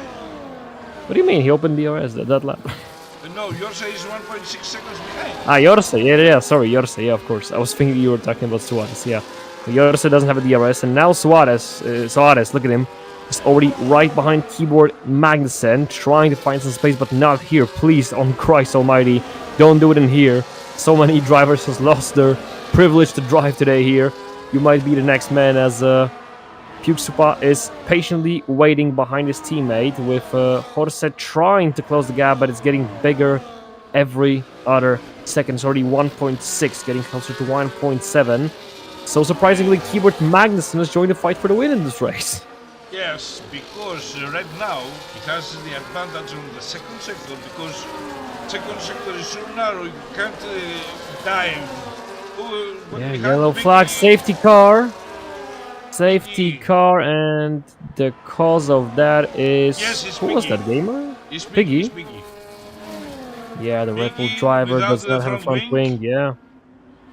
What do you mean? He opened DRS that lap. No, Yorse is 1.6 seconds behind. Yorse, yeah, sorry, Yorse, yeah, of course. I was thinking you were talking about Suarez, yeah. Yorse doesn't have a DRS, and now Suarez, look at him, is already right behind Keyboard Magnussen, trying to find some space, but not here. Please, on Christ almighty, don't do it in here. So many drivers has lost their privilege to drive today here. You might be the next man, as Puxupa is patiently waiting behind his teammate, with Jorge trying to close the gap, but it's getting bigger every other second. It's already 1.6, getting closer to 1.7. So surprisingly, Keyboard Magnussen has joined the fight for the win in this race. Yes, because right now he has the advantage on the second sector, because second sector is so narrow you can't dive. Yeah, yellow flag, safety car. Safety car, and the cause of that is... Yes, it's who was Piggy. that, gamer? It's Piggy? It's Piggy. Yeah, the Red Bull Piggy driver without does the not have a front front wing. wing, yeah.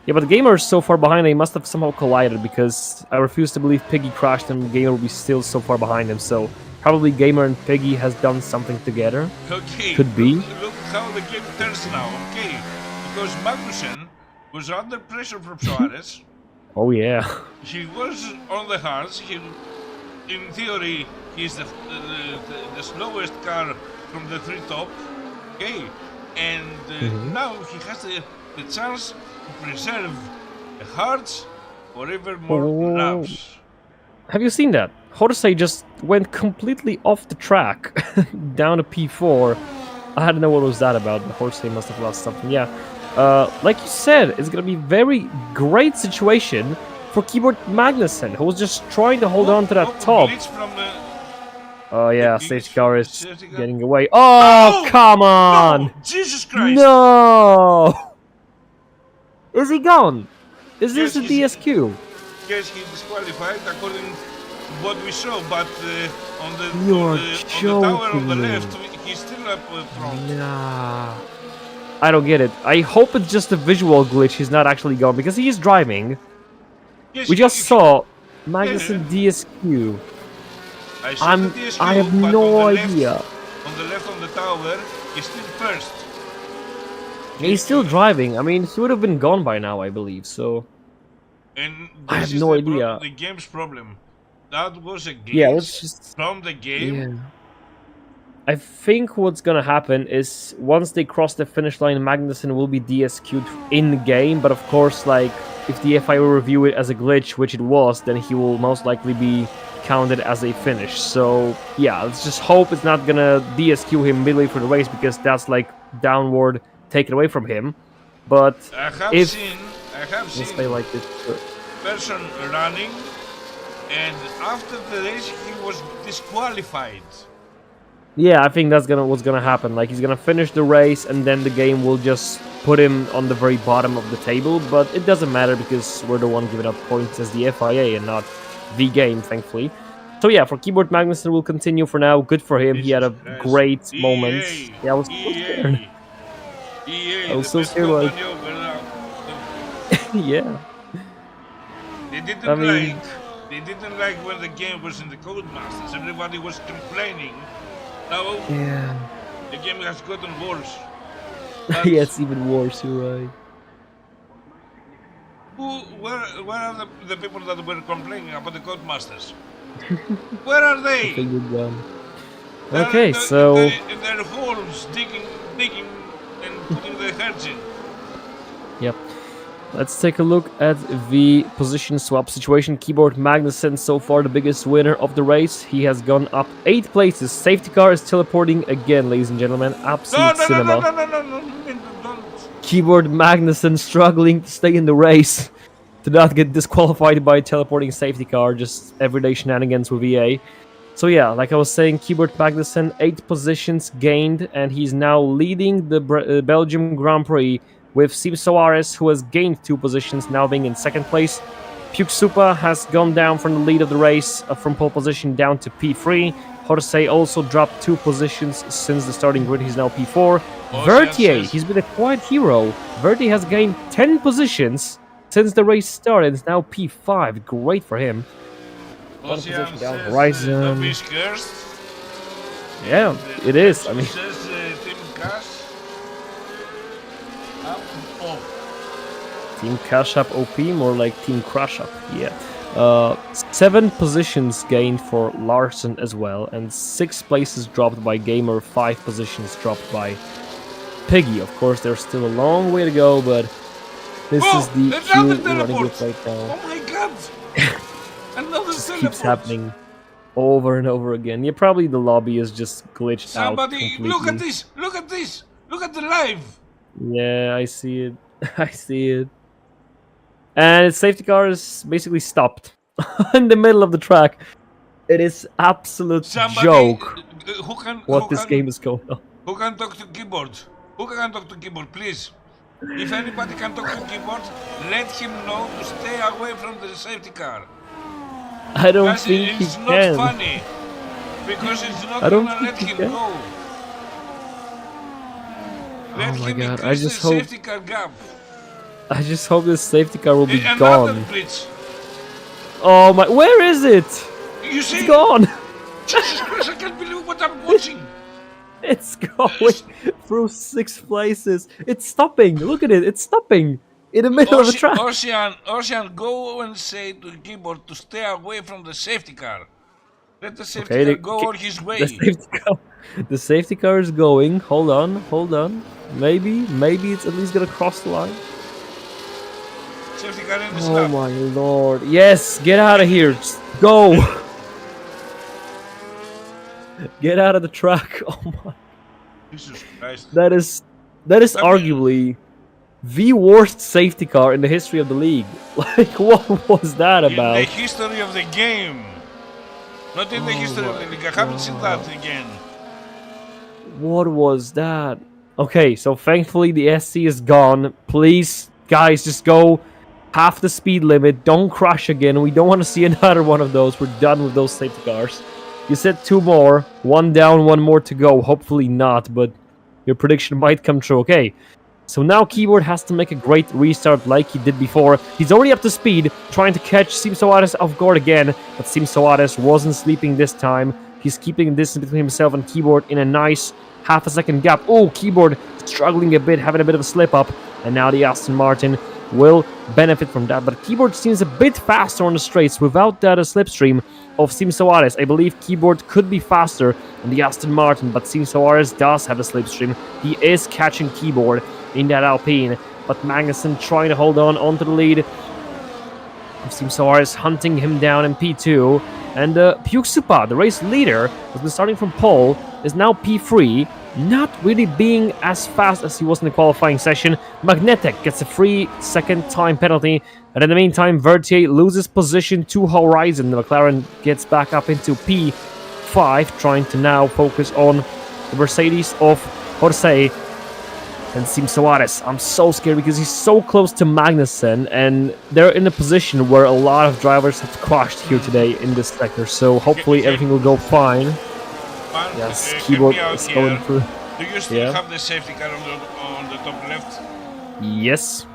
Yeah, but the gamer is so far behind, they must have somehow collided, because I refuse to believe Piggy crashed and gamer will be still so far behind him, so probably gamer and Piggy has done something together. Okay. Could be. Look how the game turns now. Okay, because Magnussen was under pressure from Suarez. Oh yeah. He was on the hards. In theory, he's the slowest car from the three top. Okay, and now he has the chance to preserve the hards for even more laps. Have you seen that? Jorge just went completely off the track, down to P4. I don't know what was that about, but Jorge must have lost something, yeah. Like you said, it's gonna be very great situation for Keyboard Magnussen, who was just trying to hold on to that top. Glitch from Oh yeah, glitch safety car is safety car. getting away. Oh, come on! No! Jesus Christ! No! Is he gone? Is this Yes, a he's- DSQ? Yes, he disqualified according to what we saw, but on the You're on the tower on the joking me. left, he's still up front. Nah. I don't get it. I hope it's just a visual glitch. He's not actually gone, because he is driving. Yes, We just if- saw Magnussen DSQ. I saw the DSQ, I have but no on the idea. Left, on the left on the tower, he's still first. He's still driving. I mean, he would have been gone by now, I believe. So And I this have is no the idea. the game's problem. That was a glitch yeah, let's just. from the game. Yeah. I think what's gonna happen is once they cross the finish line, Magnussen will be DSQ'd in game. But of course, like if the FIA will review it as a glitch, which it was, then he will most likely be counted as a finish. So yeah, let's just hope it's not gonna DSQ him midway through the race, because that's like downward taken away from him. But I have if seen yes, I like it. person running, and after the race he was disqualified. Yeah, I think that's what's gonna happen. Like he's gonna finish the race, and then the game will just put him on the very bottom of the table. But it doesn't matter, because we're the one giving up points as the FIA and not the game, thankfully. So yeah, for Keyboard Magnussen will continue for now. Good for him. He had a Jesus great Christ. moment. EA, Yeah, I was so scared. EA, I was the so best scared, like- company over now. Yeah. They didn't I mean- they didn't like when the game was in the Codemasters. Everybody was complaining. Now Yeah. the game has gotten worse. Yeah, it's even worse. You're right. Where are the people that were complaining about the Codemasters? Where are they? I think we're done. They're Okay, in the- so in their holes, digging, and putting their heads in. yep. Let's take a look at the position swap situation. Keyboard Magnussen, so far the biggest winner of the race. He has gone up 8 places. Safety car is teleporting again, ladies and gentlemen. No, Absolute no, no, cinema. no, no, no, no, no, don't. Keyboard Magnussen struggling to stay in the race, to not get disqualified by a teleporting safety car, just everyday shenanigans with EA. So yeah, like I was saying, Keyboard Magnussen, 8 positions gained, and he's now leading the Belgium Grand Prix with Sim Soares, who has gained 2 positions, now being in second place. Puke Supa has gone down from the lead of the race, from pole position down to P3. Jorge also dropped 2 positions since the starting grid, he's now P4. Vertier, he's been a quiet hero. Vertier has gained 10 positions since the race started, it's now P5, great for him. One position down Horizon. Don't be scared. Yeah, it is. I mean, says Team Cash up OP. Team Cash Up OP, more like Team Crash Up. Yeah. 7 positions gained for Larson as well, and 6 places dropped by Gamer, 5 positions dropped by Piggy. Of course, there's still a long way to go, but this is the queue we're running with right now. Oh my god! Another just keeps happening over and over again. Yeah, probably the lobby is just glitched out completely. Look at this! Look at this! Look at the live! Yeah, I see it. I see it. And its safety car is basically stopped in the middle of the track. It is absolute joke what this game is going on. Who can talk to keyboard? Who can talk to keyboard, please? If anybody can talk to keyboard, let him know to stay away from the safety car. I don't think he it's can. It's not funny, because it's not gonna let him go. Let him increase the safety car gap. I just hope this safety car will be Another gone. bridge. Oh my, where is it? You see? It's gone. Jesus Christ, I can't believe what I'm watching. It's going through 6 places. It's stopping. Look at it. It's stopping in the middle of the track. Ocean, go and say to the keyboard to stay away from the safety car. Let the safety car go on his way. The safety car is going. Hold on. Maybe it's at least gonna cross the line. Safety car in the Oh my lord. Yes, get out of here. Just go. Get out of the track. Oh my. Jesus Christ. That is arguably the worst safety car in the history of the league. Like, what was that about? In the history of the game. Not in the history of the league. I haven't seen that again. What was that? Okay, so thankfully the SC is gone. Please, guys, just go half the speed limit. Don't crash again. We don't want to see another one of those. We're done with those safety cars. You said 2 more. 1 down, 1 more to go. Hopefully not, but your prediction might come true. Okay, so now Keyboard has to make a great restart like he did before. He's already up to speed, trying to catch Sim Soares off guard again, but Sim Soares wasn't sleeping this time. He's keeping a distance between himself and Keyboard in a nice half-a-second gap. Oh, Keyboard struggling a bit, having a bit of a slip-up, and now the Aston Martin will benefit from that, but Keyboard seems a bit faster on the straights without that slipstream of Sim Soares. I believe Keyboard could be faster than the Aston Martin, but Sim Soares does have a slipstream. He is catching Keyboard in that Alpine, but Magnussen trying to hold on onto the lead. Sim Soares hunting him down in P2, and Puke Supa, the race leader, has been starting from pole, is now P3, not really being as fast as he was in the qualifying session. Magnetic gets a free second time penalty, and in the meantime, Vertier loses position to Horizon. The McLaren gets back up into P5, trying to now focus on the Mercedes of Jorge and Sim Soares. I'm so scared because he's so close to Magnussen, and they're in a position where a lot of drivers have crashed here today in this sector, so hopefully everything will go fine. Yes, Keyboard is going through. Do you still have the safety car on the top left? Yes.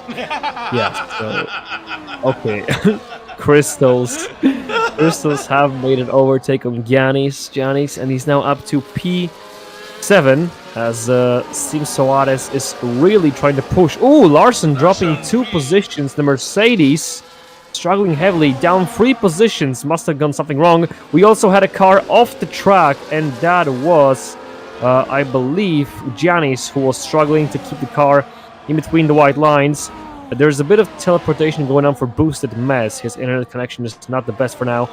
Yeah, so, okay. Crystals have made an overtake on Giannis, and he's now up to P7 as Sim Soares is really trying to push. Oh, Larson dropping 2 positions. The Mercedes struggling heavily, down 3 positions. Must have gone something wrong. We also had a car off the track, and that was, I believe, Giannis, who was struggling to keep the car in between the white lines. There's a bit of teleportation going on for Boosted Mess. His internet connection is not the best for now,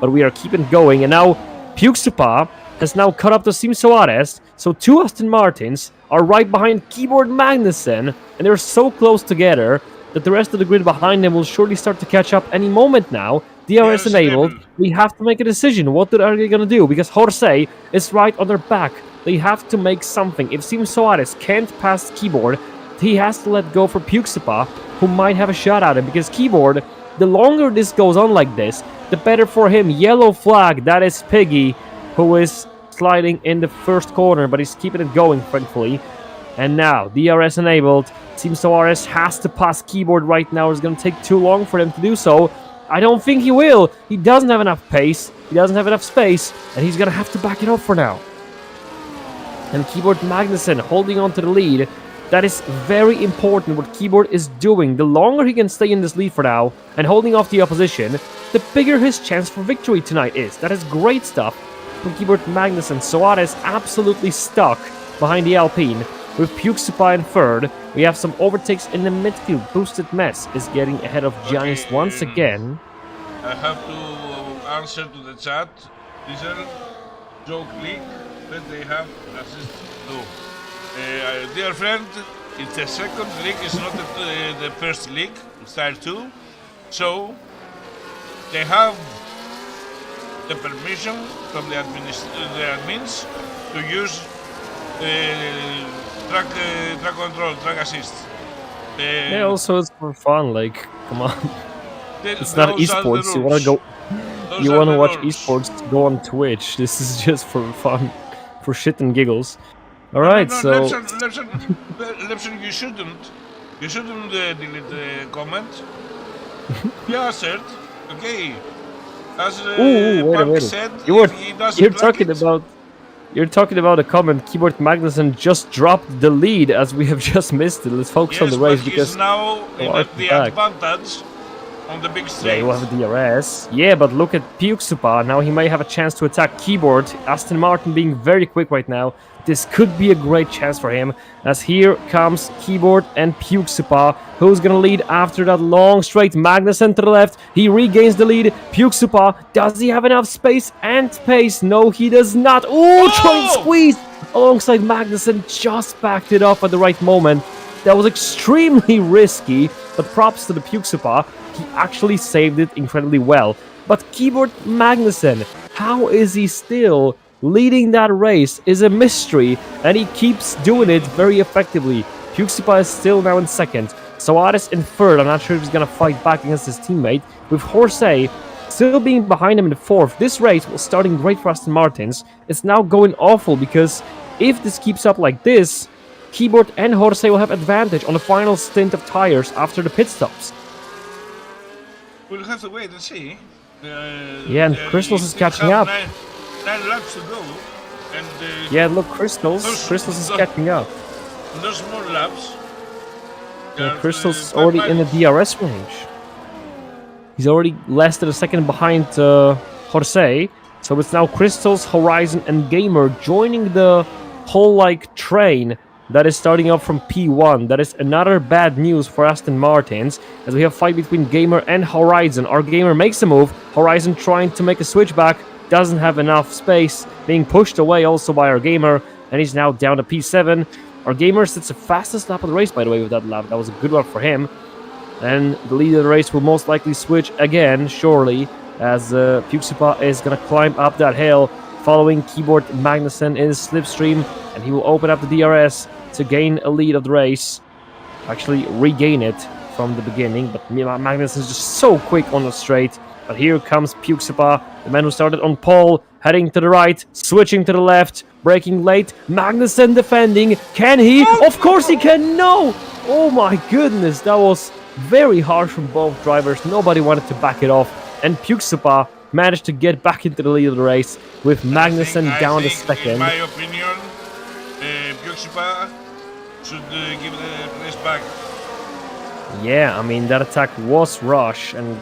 but we are keeping going. And now Puke Supa has now caught up to Sim Soares, so 2 Aston Martins are right behind Keyboard Magnussen, and they're so close together that the rest of the grid behind them will surely start to catch up any moment now. DRS enabled. We have to make a decision. What are they going to do? Because Jorge is right on their back. They have to make something. If Sim Soares can't pass Keyboard, he has to let go for Puxapa, who might have a shot at him. Because Keyboard, the longer this goes on like this, the better for him. Yellow flag, that is Piggy, who is sliding in the first corner, but he's keeping it going, thankfully. And now, DRS enabled. Sim Soares has to pass Keyboard right now. It's going to take too long for them to do so. I don't think he will. He doesn't have enough pace. He doesn't have enough space. And he's going to have to back it up for now. And Keyboard Magnussen holding on to the lead. That is very important what Keyboard is doing. The longer he can stay in this lead for now and holding off the opposition, the bigger his chance for victory tonight is. That is great stuff from Keyboard Magnussen. Soares absolutely stuck behind the Alpine with Puxapa in third. We have some overtakes in the midfield. Boosted Mess is getting ahead of Giants once again. I have to answer to the chat. Diesel, joke league, that they have assist. No. Dear friend, it's the second league, it's not the first league, it's tier 2. So, they have the permission from the admins to use track control, track assist. Yeah, also it's for fun, like, come on. It's not esports, you wanna go... You wanna watch esports, go on Twitch. This is just for fun, for shit and giggles. Alright, so... Lepson, you shouldn't delete the comment. You answered, okay. As wait a minute. said, You're talking about a comment. Keyboard Magnussen just dropped the lead as we have just missed it. Let's focus on the race because he's now in the advantage on the big straight. Yeah, you have a DRS. Yeah, but look at Puxapa. Now he may have a chance to attack Keyboard. Aston Martin being very quick right now. This could be a great chance for him, as here comes Keyboard and Puxapa. Who's gonna lead after that long straight? Magnussen to the left. He regains the lead. Puxapa, does he have enough space and pace? No, he does not. Ooh, trying to squeeze alongside Magnussen. Just backed it off at the right moment. That was extremely risky, but props to the Puxapa. He actually saved it incredibly well. But Keyboard Magnussen, how is he still leading that race is a mystery, and he keeps doing it very effectively. Puxapa is still now in second. Soares in third. I'm not sure if he's going to fight back against his teammate. With Jorge still being behind him in the fourth. This race was starting great for Aston Martins. It's now going awful because if this keeps up like this, Keyboard and Jorge will have advantage on the final stint of tires after the pit stops. We'll have to wait and see. Yeah, and Crystals is catching up. 9 laps to go, and yeah, look, Crystals is catching up. Those more laps. Yeah, Crystals is already in the DRS range. He's already less than a second behind Jorge. So it's now Crystals, Horizon, and Gamer joining the whole train that is starting up from P1. That is another bad news for Aston Martins, as we have a fight between Gamer and Horizon. Our Gamer makes a move. Horizon trying to make a switchback. Doesn't have enough space, being pushed away also by our Gamer, and he's now down to P7. Our Gamer sits the fastest lap of the race, by the way, with that lap. That was a good one for him. And the leader of the race will most likely switch again, surely, as Puxapa is going to climb up that hill, following Keyboard Magnussen in Slipstream, and he will open up the DRS to gain a lead of the race. Actually, regain it from the beginning, but Magnussen is just so quick on the straight. But here comes Puxapa, the man who started on pole, heading to the right, switching to the left, braking late. Magnussen defending. Can he? Of course he can. No! Oh my goodness, that was very harsh from both drivers. Nobody wanted to back it off. And Puxapa managed to get back into the lead of the race with Magnussen down to second. In my opinion, Puxapa should give the race back. Yeah, I mean, that attack was rush and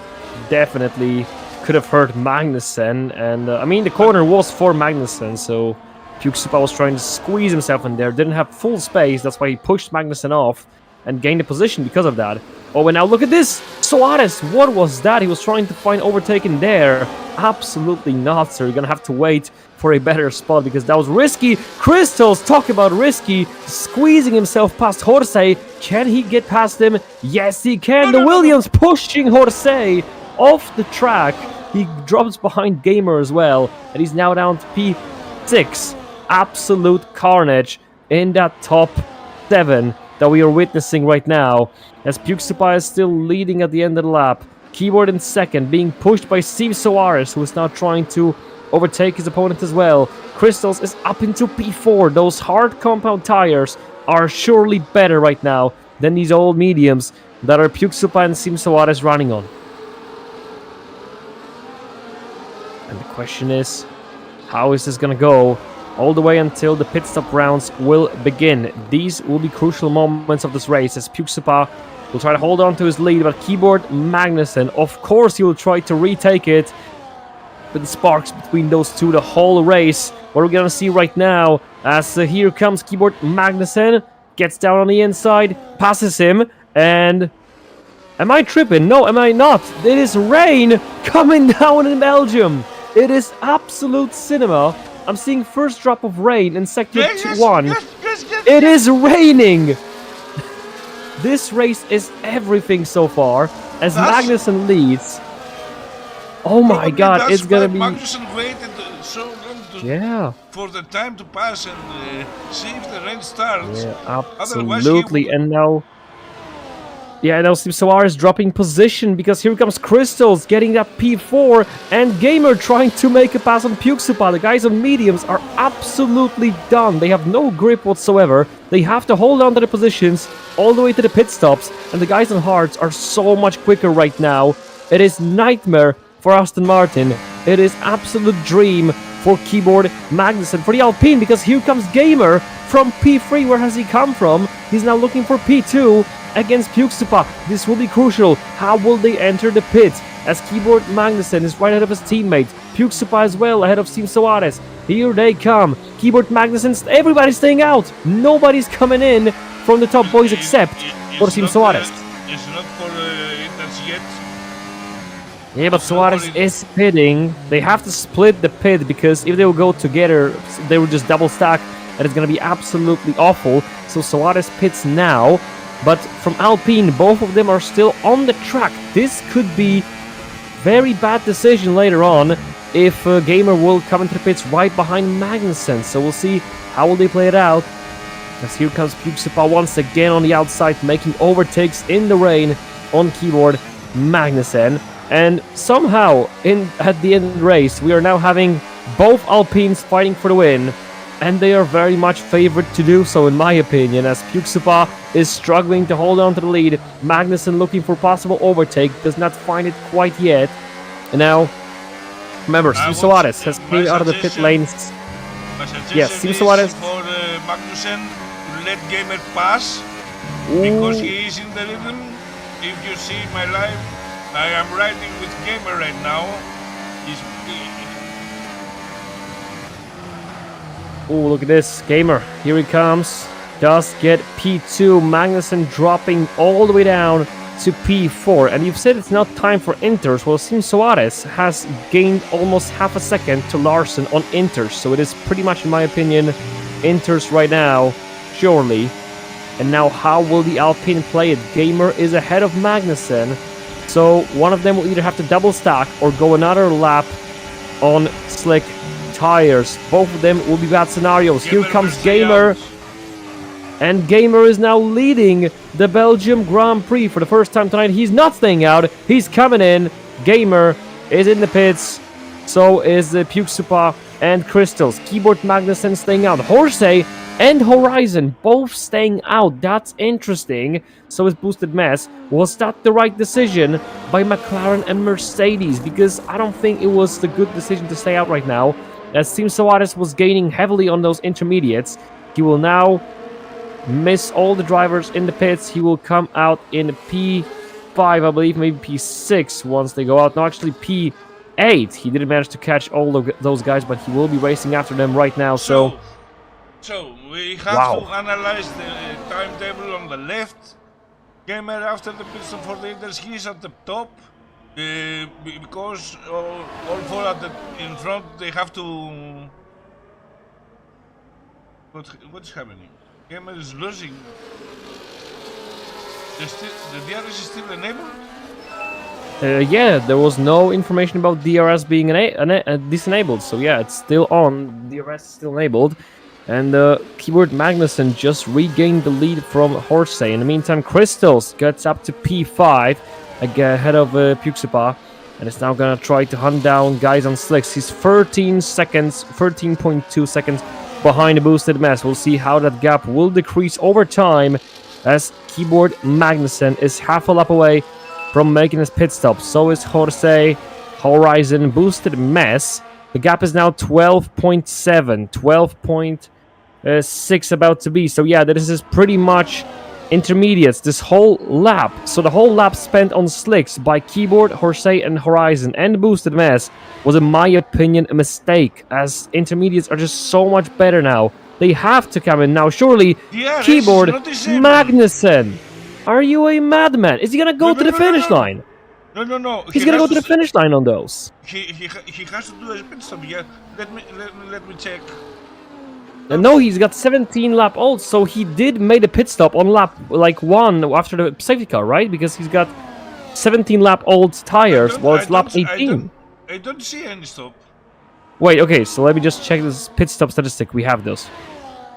definitely could have hurt Magnussen, and I mean the corner was for Magnussen, so Puxapa was trying to squeeze himself in there, didn't have full space, that's why he pushed Magnussen off, and gain the position because of that. Oh, and now look at this! Suarez, what was that? He was trying to find overtaking there. Absolutely not, sir. You're gonna have to wait for a better spot because that was risky. Crystals, talk about risky. Squeezing himself past Jorge. Can he get past him? Yes, he can. The Williams pushing Jorge off the track. He drops behind Gamer as well, and he's now down to P6. Absolute carnage in that top 7 that we are witnessing right now, as Puxipy is still leading at the end of the lap. Keyboard in second, being pushed by Steve Soares, who is now trying to overtake his opponent as well. Crystals is up into P4. Those hard compound tires are surely better right now than these old mediums that are Puxipy and Steve Soares running on. And the question is, how is this gonna go all the way until the pit stop rounds will begin? These will be crucial moments of this race, as Puxipy will try to hold on to his lead, but Keyboard Magnussen, of course he will try to retake it. But the sparks between those two the whole race. What are we gonna see right now, as here comes Keyboard Magnussen, gets down on the inside, passes him, and... Am I tripping? No, am I not? It is rain coming down in Belgium. It is absolute cinema. I'm seeing first drop of rain in sector 1. It is raining! This race is everything so far, as Magnussen leads. Oh my god, it's gonna be... Magnussen waited so long for the time to pass and see if the rain starts. Yeah, absolutely. And now... Yeah, now Steve Soares dropping position because here comes Crystals getting that P4 and Gamer trying to make a pass on Puxipy. The guys on mediums are absolutely done. They have no grip whatsoever. They have to hold on to the positions all the way to the pit stops, and the guys on hards are so much quicker right now. It is nightmare for Aston Martin. It is absolute dream for Keyboard Magnussen, for the Alpine, because here comes Gamer from P3. Where has he come from? He's now looking for P2 against Puxipy. This will be crucial. How will they enter the pit? As Keyboard Magnussen is right ahead of his teammate. Puxipy as well ahead of Team Soares. Here they come. Keyboard Magnussen, everybody's staying out. Nobody's coming in from the top boys except for Team Soares. It's not for Inters yet. Yeah, but Soares is pitting. They have to split the pit because if they will go together, they will just double stack and it's going to be absolutely awful. So Soares pits now. But from Alpine, both of them are still on the track. This could be very bad decision later on if Gamer will come into the pits right behind Magnussen. So we'll see how will they play it out. As here comes Puxipy once again on the outside, making overtakes in the rain on Keyboard Magnussen. And somehow, at the end of the race, we are now having both Alpines fighting for the win. And they are very much favored to do so, in my opinion, as Puxipy is struggling to hold on to the lead. Magnussen looking for possible overtake, does not find it quite yet. And now, remember, Steve Soares has came out of the pit lanes. Yes, Steve Soares. For Magnussen to let Gamer pass, because he is in the rhythm. If you see my live, I am riding with Gamer right now. Oh, look at this. Gamer, here he comes. Does get P2. Magnussen dropping all the way down to P4. And you've said it's not time for Inters. Well, Sim Soares has gained almost half a second to Larson on Inters. So it is pretty much, in my opinion, Inters right now, surely. And now how will the Alpine play it? Gamer is ahead of Magnussen. So one of them will either have to double stack or go another lap on slick tires. Both of them will be bad scenarios. Here comes Gamer. And Gamer is now leading the Belgium Grand Prix for the first time tonight. He's not staying out. He's coming in. Gamer is in the pits. So is Puxipy and Crystals. Keyboard Magnussen staying out. Jorge and Horizon both staying out. That's interesting. So is Boosted Mess. Was that the right decision by McLaren and Mercedes? Because I don't think it was the good decision to stay out right now, as Team Soares was gaining heavily on those intermediates. He will now miss all the drivers in the pits. He will come out in P5, I believe, maybe P6 once they go out. No, actually P8. He didn't manage to catch all of those guys, but he will be racing after them right now. So we have to analyze the timetable on the left. Gamer after the pit stop for the Inters, he's at the top. Because all four at the in front, they have to. What's happening? Gamer is losing. The DRS is still enabled? Yeah, there was no information about DRS being disenabled, so yeah, it's still on. DRS is still enabled. And Keyboard Magnussen just regained the lead from Horsey. In the meantime, Crystals gets up to P5 ahead of Puxupa, and is now gonna try to hunt down guys on slicks. He's 13.2 seconds behind the Boosted Mess. We'll see how that gap will decrease over time, as Keyboard Magnussen is half a lap away from making his pit stop. So is Horsey, Horizon, Boosted Mess. The gap is now 12.7, 12.6 about to be. So yeah, this is pretty much intermediates this whole lap. So the whole lap spent on slicks by Keyboard, Horsey, and Horizon and Boosted Mess was, in my opinion, a mistake, as intermediates are just so much better now. They have to come in now. Surely, Keyboard Magnussen, are you a madman? Is he gonna go to the finish line? No. He's gonna go to the finish line on those. He has to do a pit stop. Yeah, let me check. No, he's got 17 lap old, so he did make a pit stop on lap like 1 after the safety car, right? Because he's got 17 lap old tires, while it's lap 18. I don't see any stop. Wait, okay, so let me just check this pit stop statistic. We have those.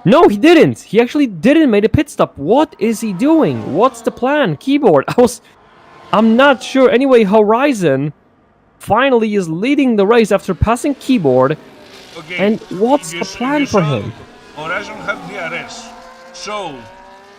No, he didn't. He actually didn't make a pit stop. What is he doing? What's the plan? Keyboard. I'm not sure. Anyway, Horizon finally is leading the race after passing Keyboard. Okay, and what's the plan for him? Horizon have DRS, so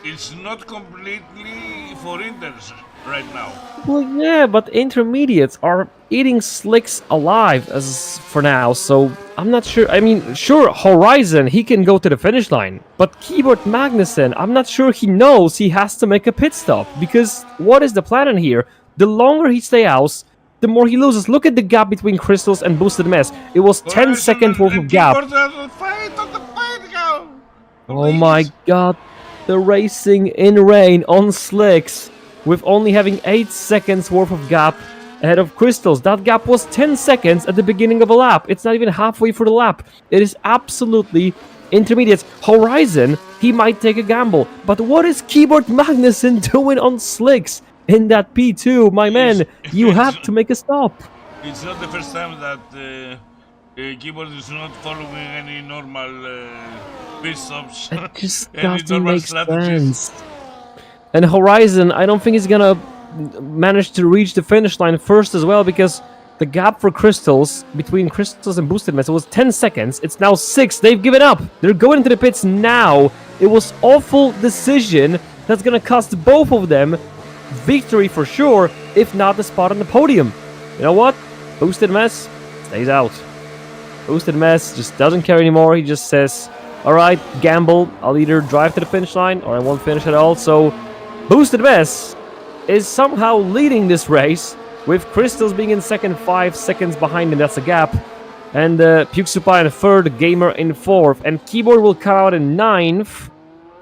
it's not completely for Inters right now. Well, yeah, but intermediates are eating slicks alive as for now, so I'm not sure. I mean, sure, Horizon, he can go to the finish line, but Keyboard Magnussen, I'm not sure he knows he has to make a pit stop, because what is the plan in here? The longer he stays out, the more he loses. Look at the gap between Crystals and Boosted Mess. It was 10 seconds worth of gap. Oh my god. The racing in rain on slicks with only having 8 seconds worth of gap ahead of Crystals. That gap was 10 seconds at the beginning of a lap. It's not even halfway through the lap. It is absolutely intermediate. Horizon, he might take a gamble. But what is Keyboard Magnussen doing on slicks? In that P2, my man, you have to make a stop. It's not the first time that Keyboard is not following any normal pit stops. It just doesn't make sense. And Horizon, I don't think he's gonna manage to reach the finish line first as well, because the gap for Crystals, between Crystals and Boosted Mess, was 10 seconds. It's now 6. They've given up. They're going into the pits now. It was awful decision that's gonna cost both of them victory for sure, if not the spot on the podium. You know what? Boosted Mess stays out. Boosted Mess just doesn't care anymore. He just says, alright, gamble. I'll either drive to the finish line or I won't finish at all. So Boosted Mess is somehow leading this race, with Crystals being in second, 5 seconds behind him. That's a gap. And Puxupa in third, Gamer in fourth. And Keyboard will come out in 9th,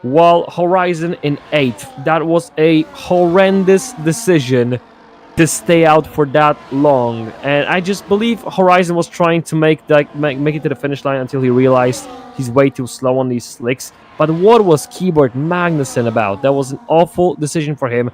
while Horizon in 8th. That was a horrendous decision to stay out for that long. And I just believe Horizon was trying to make it to the finish line until he realized he's way too slow on these slicks. But what was Keyboard Magnussen about? That was an awful decision for him.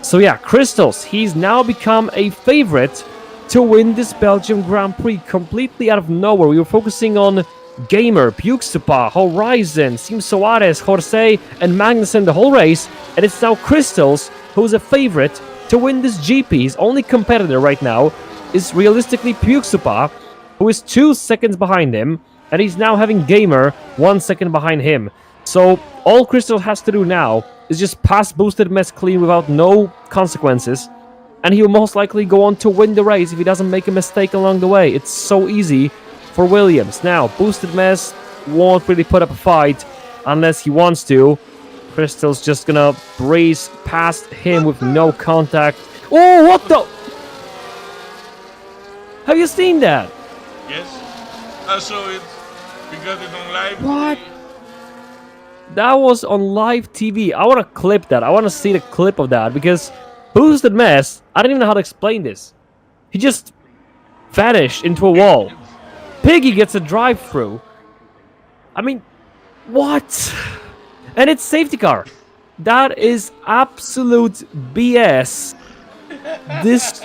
So yeah, Crystals, he's now become a favorite to win this Belgian Grand Prix completely out of nowhere. We were focusing on Gamer, Puxupa, Horizon, Sim Soares, Horsey, and Magnussen the whole race, and it's now Crystals who's a favorite to win this GP. His only competitor right now is realistically Puxupa, who is 2 seconds behind him, and he's now having Gamer 1 second behind him. So all Crystal has to do now is just pass Boosted Mess clean without no consequences, and he'll most likely go on to win the race if he doesn't make a mistake along the way. It's so easy for Williams. Now, Boosted Mess won't really put up a fight unless he wants to. Crystal's just gonna breeze past him with no contact. Oh, what the? Have you seen that? Yes, I saw it. We got it on live. What? That was on live TV. I want to clip that. I want to see the clip of that because Boosted Mess, I don't even know how to explain this. He just vanished into a wall. Piggy gets a drive-through. I mean, what? And it's safety car. That is absolute BS. This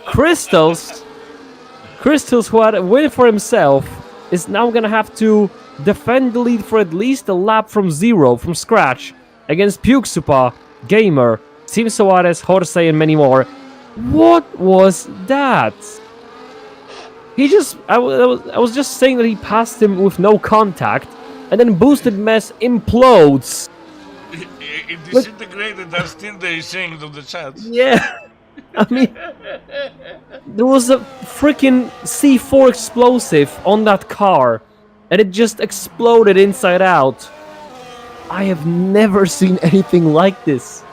Crystals, who had a win for himself, is now gonna have to defend the lead for at least a lap from zero, from scratch, against Pukesupa, Gamer, Sim Soares, Horsey, and many more. What was that? He just, I was just saying that he passed him with no contact, and then Boosted Mess implodes. It disintegrated. That's still the saying of the chat. Yeah, I mean, there was a freaking C4 explosive on that car, and it just exploded inside out. I have never seen anything like this.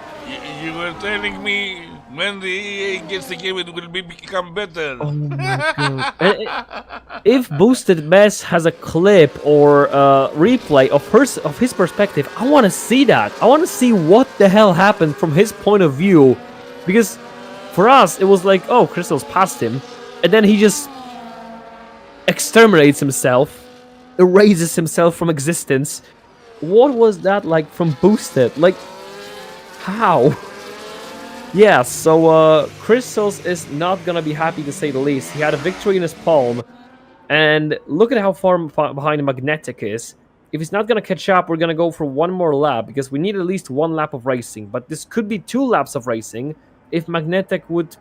You were telling me when the EA gets the game, it will become better. Oh my god. If Boosted Mess has a clip or a replay of his perspective, I want to see that. I want to see what the hell happened from his point of view. Because for us, it was like, oh, Crystals passed him. And then he just exterminates himself, erases himself from existence. What was that like from Boosted? Like, how? Yeah, so Crystals is not gonna be happy to say the least. He had a victory in his palm, and look at how far behind Magnetic is. If he's not gonna catch up, we're gonna go for one more lap, because we need at least one lap of racing. But this could be 2 laps of racing if Magnetic would,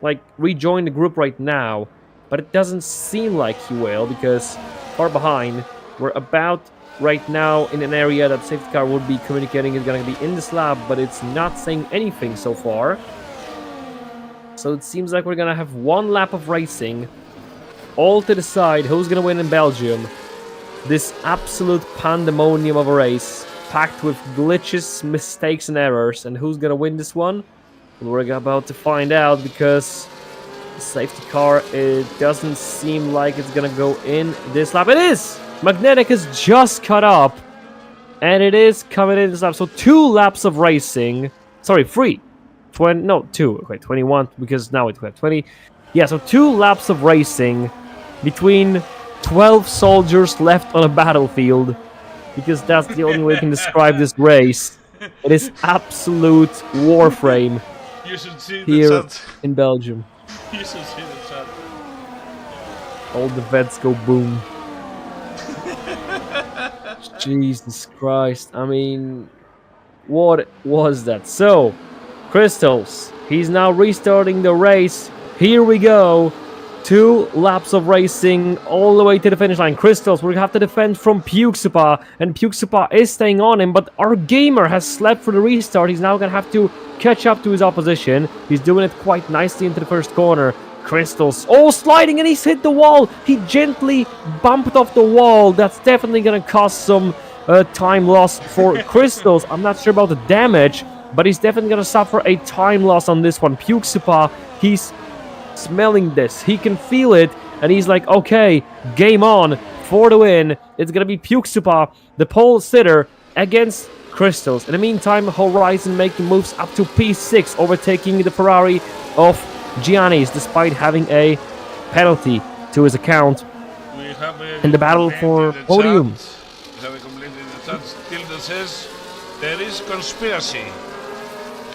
like, rejoin the group right now. But it doesn't seem like he will, because far behind, we're about right now in an area that safety car would be communicating is going to be in this lap, but it's not saying anything so far. So it seems like we're going to have 1 lap of racing, all to decide who's going to win in Belgium. This absolute pandemonium of a race, packed with glitches, mistakes, and errors. And who's going to win this one? We're about to find out, because the safety car, it doesn't seem like it's going to go in this lap. It is! Magnetic is just caught up, and it is coming in this lap. So 2 laps of racing. Sorry, 3. 2. Okay, 21, because now it's 20. Yeah, so 2 laps of racing between 12 soldiers left on a battlefield, because that's the only way we can describe this race. It is absolute warframe here in Belgium. You should see the chat. All the vets go boom. Jesus Christ, I mean, what was that? So, Crystals, he's now restarting the race. Here we go. 2 laps of racing all the way to the finish line. Crystals will have to defend from Pukesupa, and Pukesupa is staying on him, but our Gamer has slept for the restart. He's now going to have to catch up to his opposition. He's doing it quite nicely into the first corner. Crystals, oh, sliding, and he's hit the wall. He gently bumped off the wall. That's definitely gonna cause some time loss for Crystals. I'm not sure about the damage, but he's definitely gonna suffer a time loss on this one. Pukesupa, he's smelling this. He can feel it, and he's like, okay, game on for the win. It's gonna be Pukesupa, the pole sitter, against Crystals. In the meantime, Horizon making moves up to P6, overtaking the Ferrari of Giannis, despite having a penalty to his account. We have in the battle for podium. We have a complaint in the chat still that says there is conspiracy.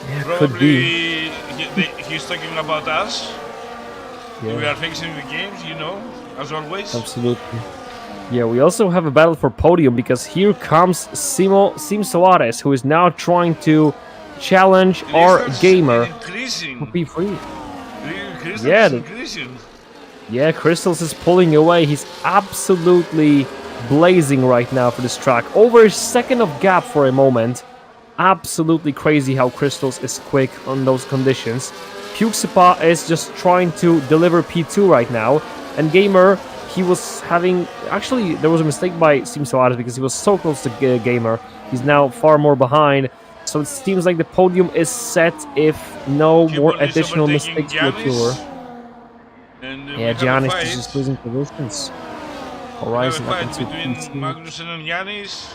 Yeah, Probably could be. He's talking about us. Yeah. We are fixing the games, you know, as always. Absolutely. Yeah, we also have a battle for podium, because here comes Sim Soares, who is now trying to challenge our Gamer for P3. Yeah, Crystals is pulling away. He's absolutely blazing right now for this track. Over a second of gap for a moment. Absolutely crazy how Crystals is quick on those conditions. Pukesupa is just trying to deliver P2 right now. And Gamer, he was having... Actually, there was a mistake by Sim Soares, because he was so close to Gamer. He's now far more behind. So it seems like the podium is set if no more additional mistakes will occur. Yeah, Giannis is just losing positions. Horizon we have a up fight into between P2. Magnussen and Giannis.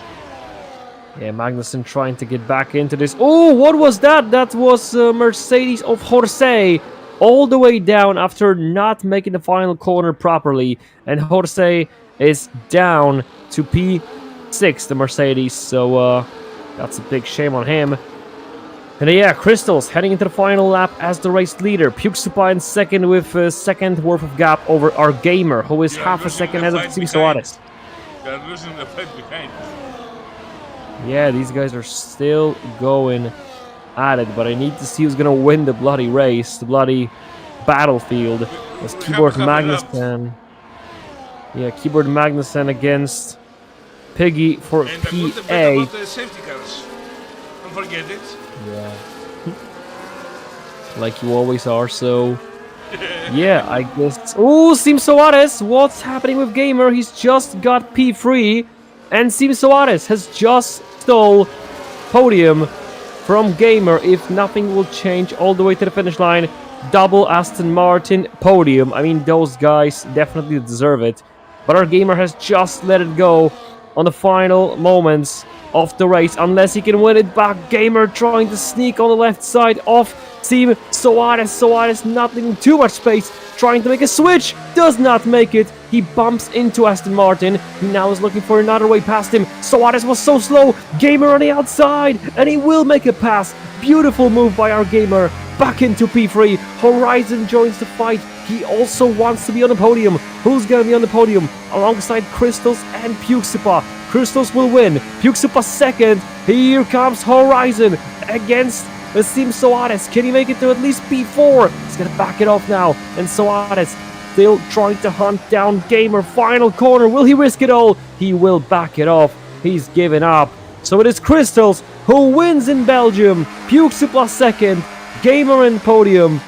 Yeah, Magnussen trying to get back into this. Oh, what was that? That was Mercedes of Jorge. All the way down after not making the final corner properly. And Jorge is down to P6, the Mercedes. So that's a big shame on him. And yeah, Crystals heading into the final lap as the race leader. Puksupa in second with a second worth of gap over our gamer, who is half a second ahead of Team Suarez. They're losing the fight behind. Yeah, these guys are still going at it, but I need to see who's gonna win the bloody race, the bloody battlefield. As Keyboard Magnussen. Yeah, Keyboard Magnussen against Piggy for and P8. about the safety cars. Don't forget it. Yeah. Like you always are, so... Yeah, I guess... Oh, Sim Soares! What's happening with Gamer? He's just got P3. And Sim Soares has just stole podium from Gamer. If nothing will change all the way to the finish line. Double Aston Martin podium. I mean, those guys definitely deserve it. But our Gamer has just let it go on the final moments of the race, unless he can win it back. Gamer trying to sneak on the left side of Team Soares. Soares not leaving too much space, trying to make a switch, does not make it. He bumps into Aston Martin. He now is looking for another way past him. Soares was so slow. Gamer on the outside, and he will make a pass. Beautiful move by our Gamer. Back into P3. Horizon joins the fight. He also wants to be on the podium. Who's going to be on the podium? Alongside Crystals and Puksupa. Crystals will win. Puksupa second. Here comes Horizon against Sim Soares. Can he make it to at least P4? He's going to back it off now. And Soares still trying to hunt down Gamer. Final corner. Will he risk it all? He will back it off. He's given up. So it is Crystals who wins in Belgium. Puksupa second. Gamer in podium.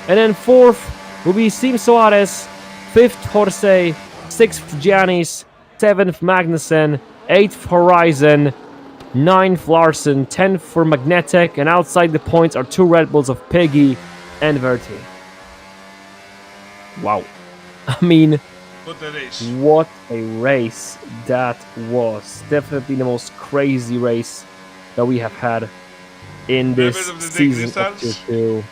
And then fourth will be Sim Soares. Fifth, Jorge. Sixth, Giannis. Seventh, Magnussen. 8th, Horizon. 9th, Larson. 10th for Magnetic. And outside the points are 2 Red Bulls of Piggy and Verti. Wow. I mean, what a race that was. Definitely the most crazy race that we have had in this season of Tier 2.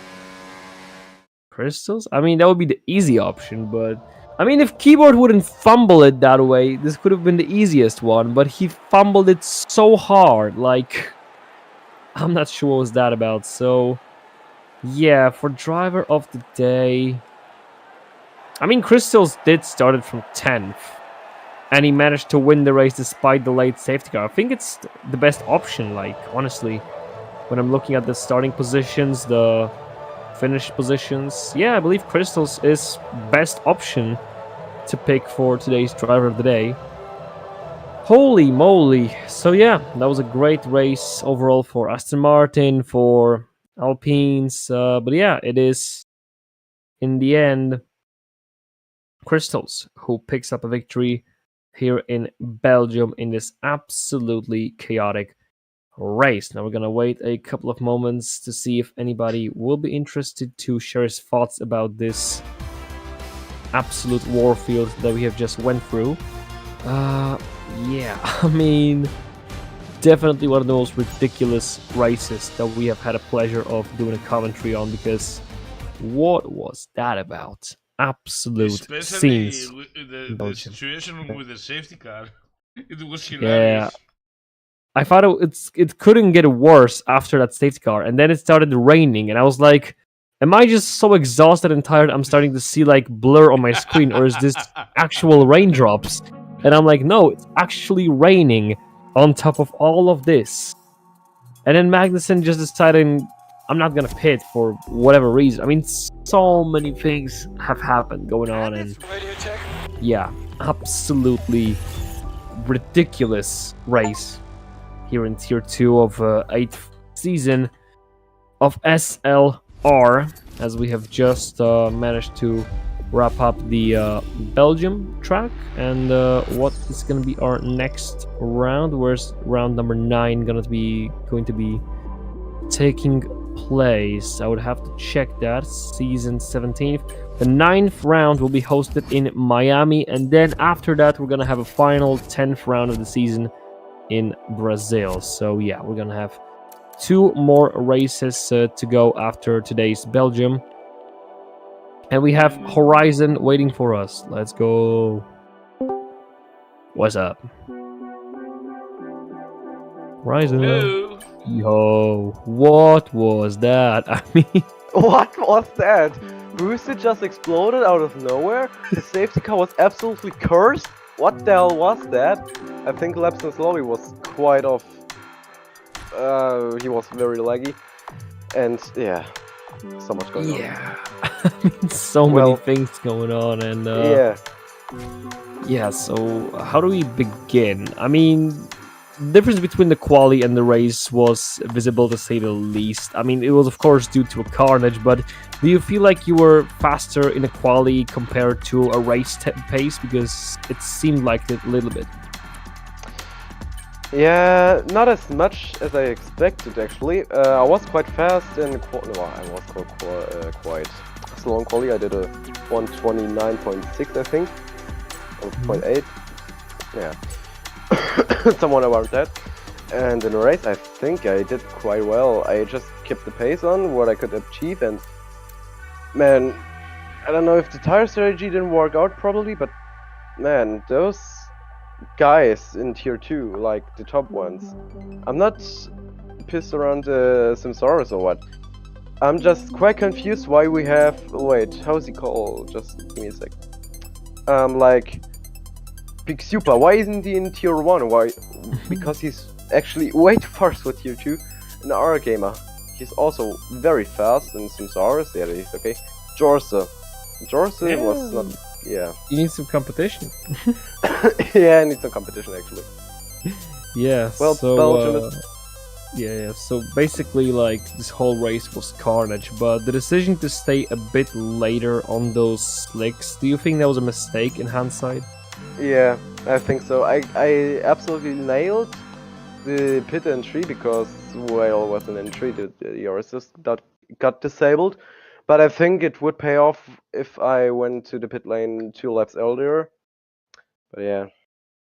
Crystals? I mean, that would be the easy option, but... I mean, if Keyboard wouldn't fumble it that way, this could have been the easiest one, but he fumbled it so hard, like... I'm not sure what was that about, so... Yeah, for Driver of the Day... I mean, Crystals did start it from 10th, and he managed to win the race despite the late safety car. I think it's the best option, like, honestly. When I'm looking at the starting positions, the finish positions, yeah, I believe Crystals is best option to pick for today's Driver of the Day. Holy moly. So yeah, that was a great race overall for Aston Martin, for Alpines, but yeah, it is in the end Crystals who picks up a victory here in Belgium in this absolutely chaotic race. Now we're gonna wait a couple of moments to see if anybody will be interested to share his thoughts about this absolute warfield that we have just went through. Yeah, I mean, definitely one of the most ridiculous races that we have had a pleasure of doing a commentary on, because what was that about? Absolute scenes. The situation with the safety car. It was hilarious. Yeah. I thought it couldn't get worse after that safety car, and then it started raining, and I was like, am I just so exhausted and tired I'm starting to see like blur on my screen, or is this actual raindrops? And I'm like, no, it's actually raining on top of all of this. And then Magnussen just decided, I'm not gonna pit for whatever reason. I mean, so many things have happened going on, and yeah, absolutely ridiculous race here in Tier 2 of 8th season of SLR, as we have just managed to wrap up the Belgium track. And what is going to be our next round? Where's round number 9 going to be taking place? I would have to check that. Season 17th. The 9th round will be hosted in Miami, and then after that we're going to have a final 10th round of the season in Brazil. So yeah, we're gonna have 2 more races to go after today's Belgium. And we have Horizon waiting for us. Let's go. What's up? Horizon. Hello. Yo, what was that? I mean, What was that? Brewster just exploded out of nowhere? The safety car was absolutely cursed? What the hell was that? I think Lapson's lobby was quite off. He was very laggy. And yeah, so much going on. yeah. I mean, so many things going on. And yeah, so how do we begin? I mean, the difference between the quali and the race was visible to say the least. I mean, it was of course due to a carnage, but do you feel like you were faster in a quali compared to a race pace? Because it seemed like it a little bit. Yeah, not as much as I expected actually. I was quite fast in I was quite slow in quali. I did a 129.6 I think, or 0.8. Yeah. Someone around that. And in the race I think I did quite well. I just kept the pace on what I could achieve, and man, I don't know if the tire strategy didn't work out probably, but man, those guys in tier 2, like the top ones, I'm not pissed around Simsaurus or what. I'm just quite confused why we have, wait, how's he called? Just give me a sec. Like Big Super, why isn't he in tier 1? Why? Because he's actually way too fast for tier 2. An R gamer. He's also very fast in Simsaurus. Yeah, he's okay. Jorsa was not. Yeah. You need some competition. Yeah, I need some competition actually. Yeah. Well, so Belgium is... yeah. So basically, like this whole race was carnage. But the decision to stay a bit later on those slicks, do you think that was a mistake in hindsight? Yeah, I think so. I absolutely nailed the pit entry because Whale was an entry. Your assist got disabled. But I think it would pay off if I went to the pit lane 2 laps earlier. But yeah,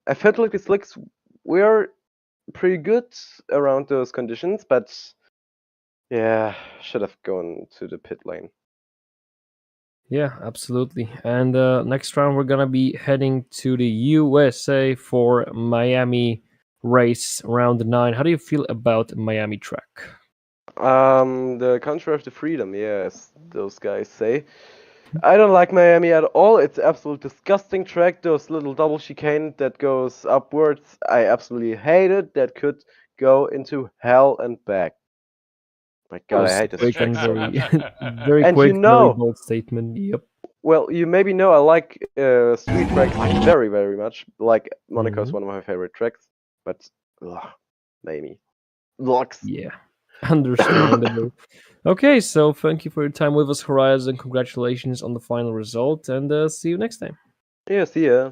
I felt like the slicks were pretty good around those conditions, but yeah, should have gone to the pit lane. Yeah, absolutely. And next round, we're gonna be heading to the USA for Miami race round 9. How do you feel about Miami track? The country of the freedom, yes, those guys say. I don't like Miami at all. It's absolute disgusting track. Those little double chicane that goes upwards, I absolutely hate it. That could go into hell and back. My God, I hate this quick track and so very, much. very And quick, you very know, bold statement. Yep. well, you maybe know I like street tracks very, very much. Like Monaco is Mhm. one of my favorite tracks, but Miami. Looks. Yeah, understandable. Okay, so thank you for your time with us, Horizon. Congratulations on the final result, and see you next time. Yeah, see ya.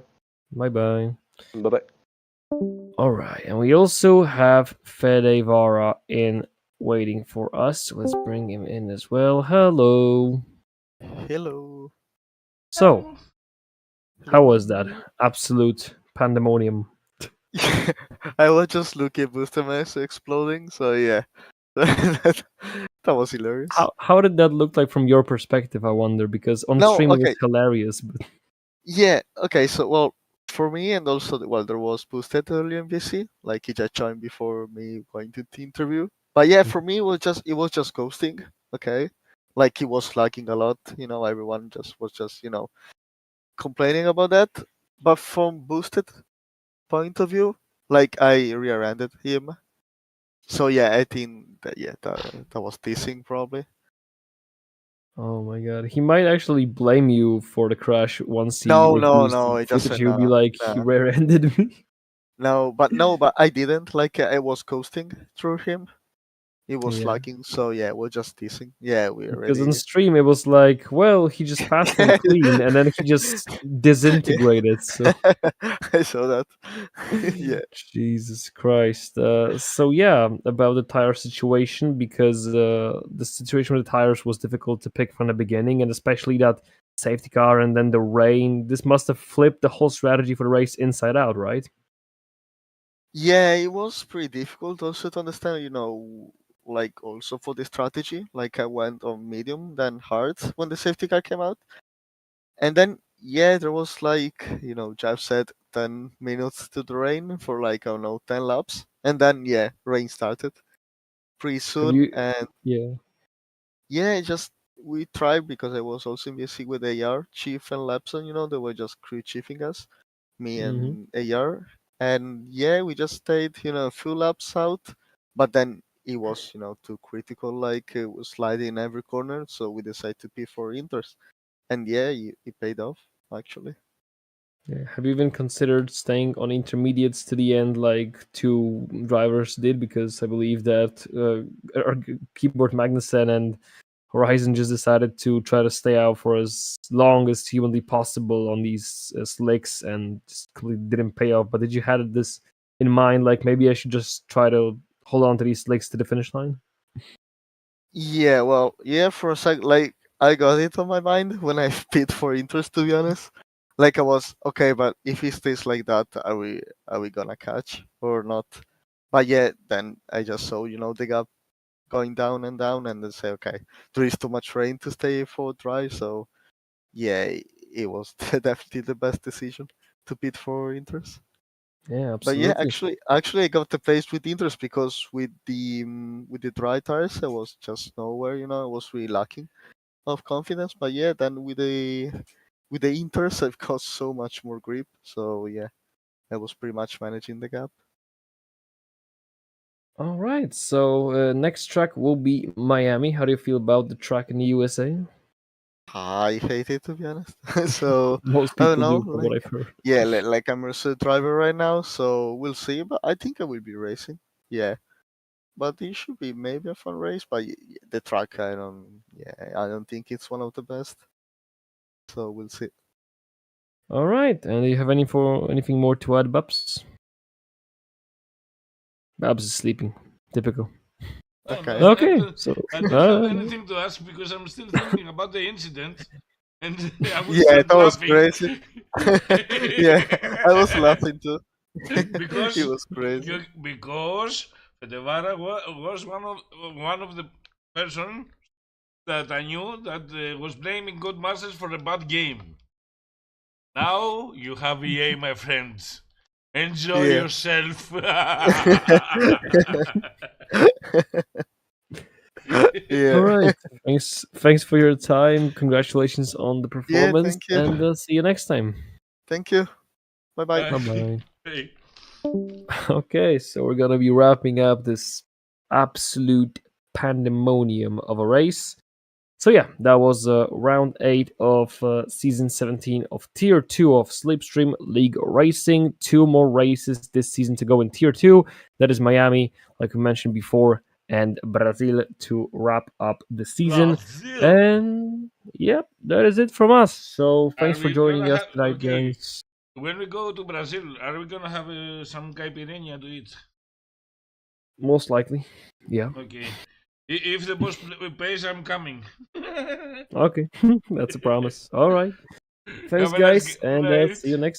Bye bye. Bye bye. All right, and we also have Fede Vara in waiting for us. Let's bring him in as well. Hello. Hello. So, how was that? Hello. Absolute pandemonium. I was just looking at Booster Max exploding, so yeah. that, that was hilarious. How did that look like from your perspective, I wonder? Because on No, stream it was okay. hilarious, but Yeah, okay, so well, for me and also well there was Boosted earlier in VC, like he just joined before me going to the interview. But yeah, for me it was just ghosting, okay? Like he was lagging a lot, everyone was just, complaining about that. But from Boosted point of view, like I rear-ended him. So yeah, I think that was teasing probably. oh my god, he might actually blame you for the crash once he No, reviews no, the I just footage. said He'll be no, like, he no, rear-ended me. no, but I didn't. Like I was coasting through him. He was Yeah, lagging, so yeah, we're just teasing. Yeah, we because on already. stream it was like, well, he just passed him clean, and then he just disintegrated. So I saw that. Yeah. Jesus Christ. So yeah, about the tire situation, because the situation with the tires was difficult to pick from the beginning, and especially that safety car and then the rain. This must have flipped the whole strategy for the race inside out, right? Yeah, it was pretty difficult also to understand, like also for the strategy. Like I went on medium, then hard when the safety car came out. And then, yeah, there was like, Jeff said 10 minutes to the rain for like, I don't know, 10 laps. And then, yeah, rain started pretty Have soon. you? And Yeah. yeah, just we tried because I was also in BSC with AR, Chief and Lapson, they were just crew chiefing us, me Hmm. and AR. And yeah, we just stayed, a few laps out. But then it was, too critical, like it was sliding in every corner. So we decided to P4 Inters. And yeah, it paid off, actually. Yeah. Have you even considered staying on intermediates to the end, like two drivers did? Because I believe that our keyboard Magnussen and Horizon just decided to try to stay out for as long as humanly possible on these slicks, and just completely didn't pay off. But did you had this in mind, like maybe I should just try to hold on to these slicks to the finish line? Yeah, well, yeah, for a sec, like I got it on my mind when I bid for interest. To be honest, like I was okay, but if he stays like that, are we gonna catch or not? But yeah, then I just saw the gap going down and down, and then say okay, there is too much rain to stay for dry, so yeah, it was definitely the best decision to bid for interest. Yeah, But yeah, absolutely. actually, I got the place with interest because with the dry tires, I was just nowhere. I was really lacking of confidence. But yeah, then with the inters, I've got so much more grip. So yeah, I was pretty much managing the gap. All right. So next track will be Miami. How do you feel about the track in the USA? I hate it, to be honest. So Most I don't people know, do, from what like I've heard. yeah, like I'm a Mercedes driver right now, so we'll see. But I think I will be racing. Yeah. But it should be maybe a fun race. But the track, I don't think it's one of the best. So we'll see. All right. And do you have anything more to add, Babs? Babs is sleeping. Typical. No, Okay. Okay. So I don't have anything to ask because I'm still thinking about the incident, and I will Yeah, start that was laughing crazy. Yeah, I was laughing too. It because was crazy. because Fedevara was one of the person that I knew that was blaming Codemasters for a bad game. Now you have EA, my friends. Enjoy Yeah. yourself. all Yeah. right. Thanks for your time. Congratulations on the Yeah, performance, thank you. and see you next time. Thank you. Bye bye. Bye. Bye bye. Hey. Okay, so we're gonna be wrapping up this absolute pandemonium of a race. So yeah, that was round 8 of season 17 of tier 2 of Slipstream League Racing. Two more races this season to go in tier 2. That is Miami, like we mentioned before, and Brazil to wrap up the season. Brazil. And yep, that is it from us. So Are thanks for we gonna joining us have tonight, okay? guys. When we go to Brazil, are we gonna have some caipirinha to eat? Most likely. Yeah. Okay. If the boss pays, I'm coming. Okay. That's a promise. All right. Thanks, Have a nice guys, and night. see you next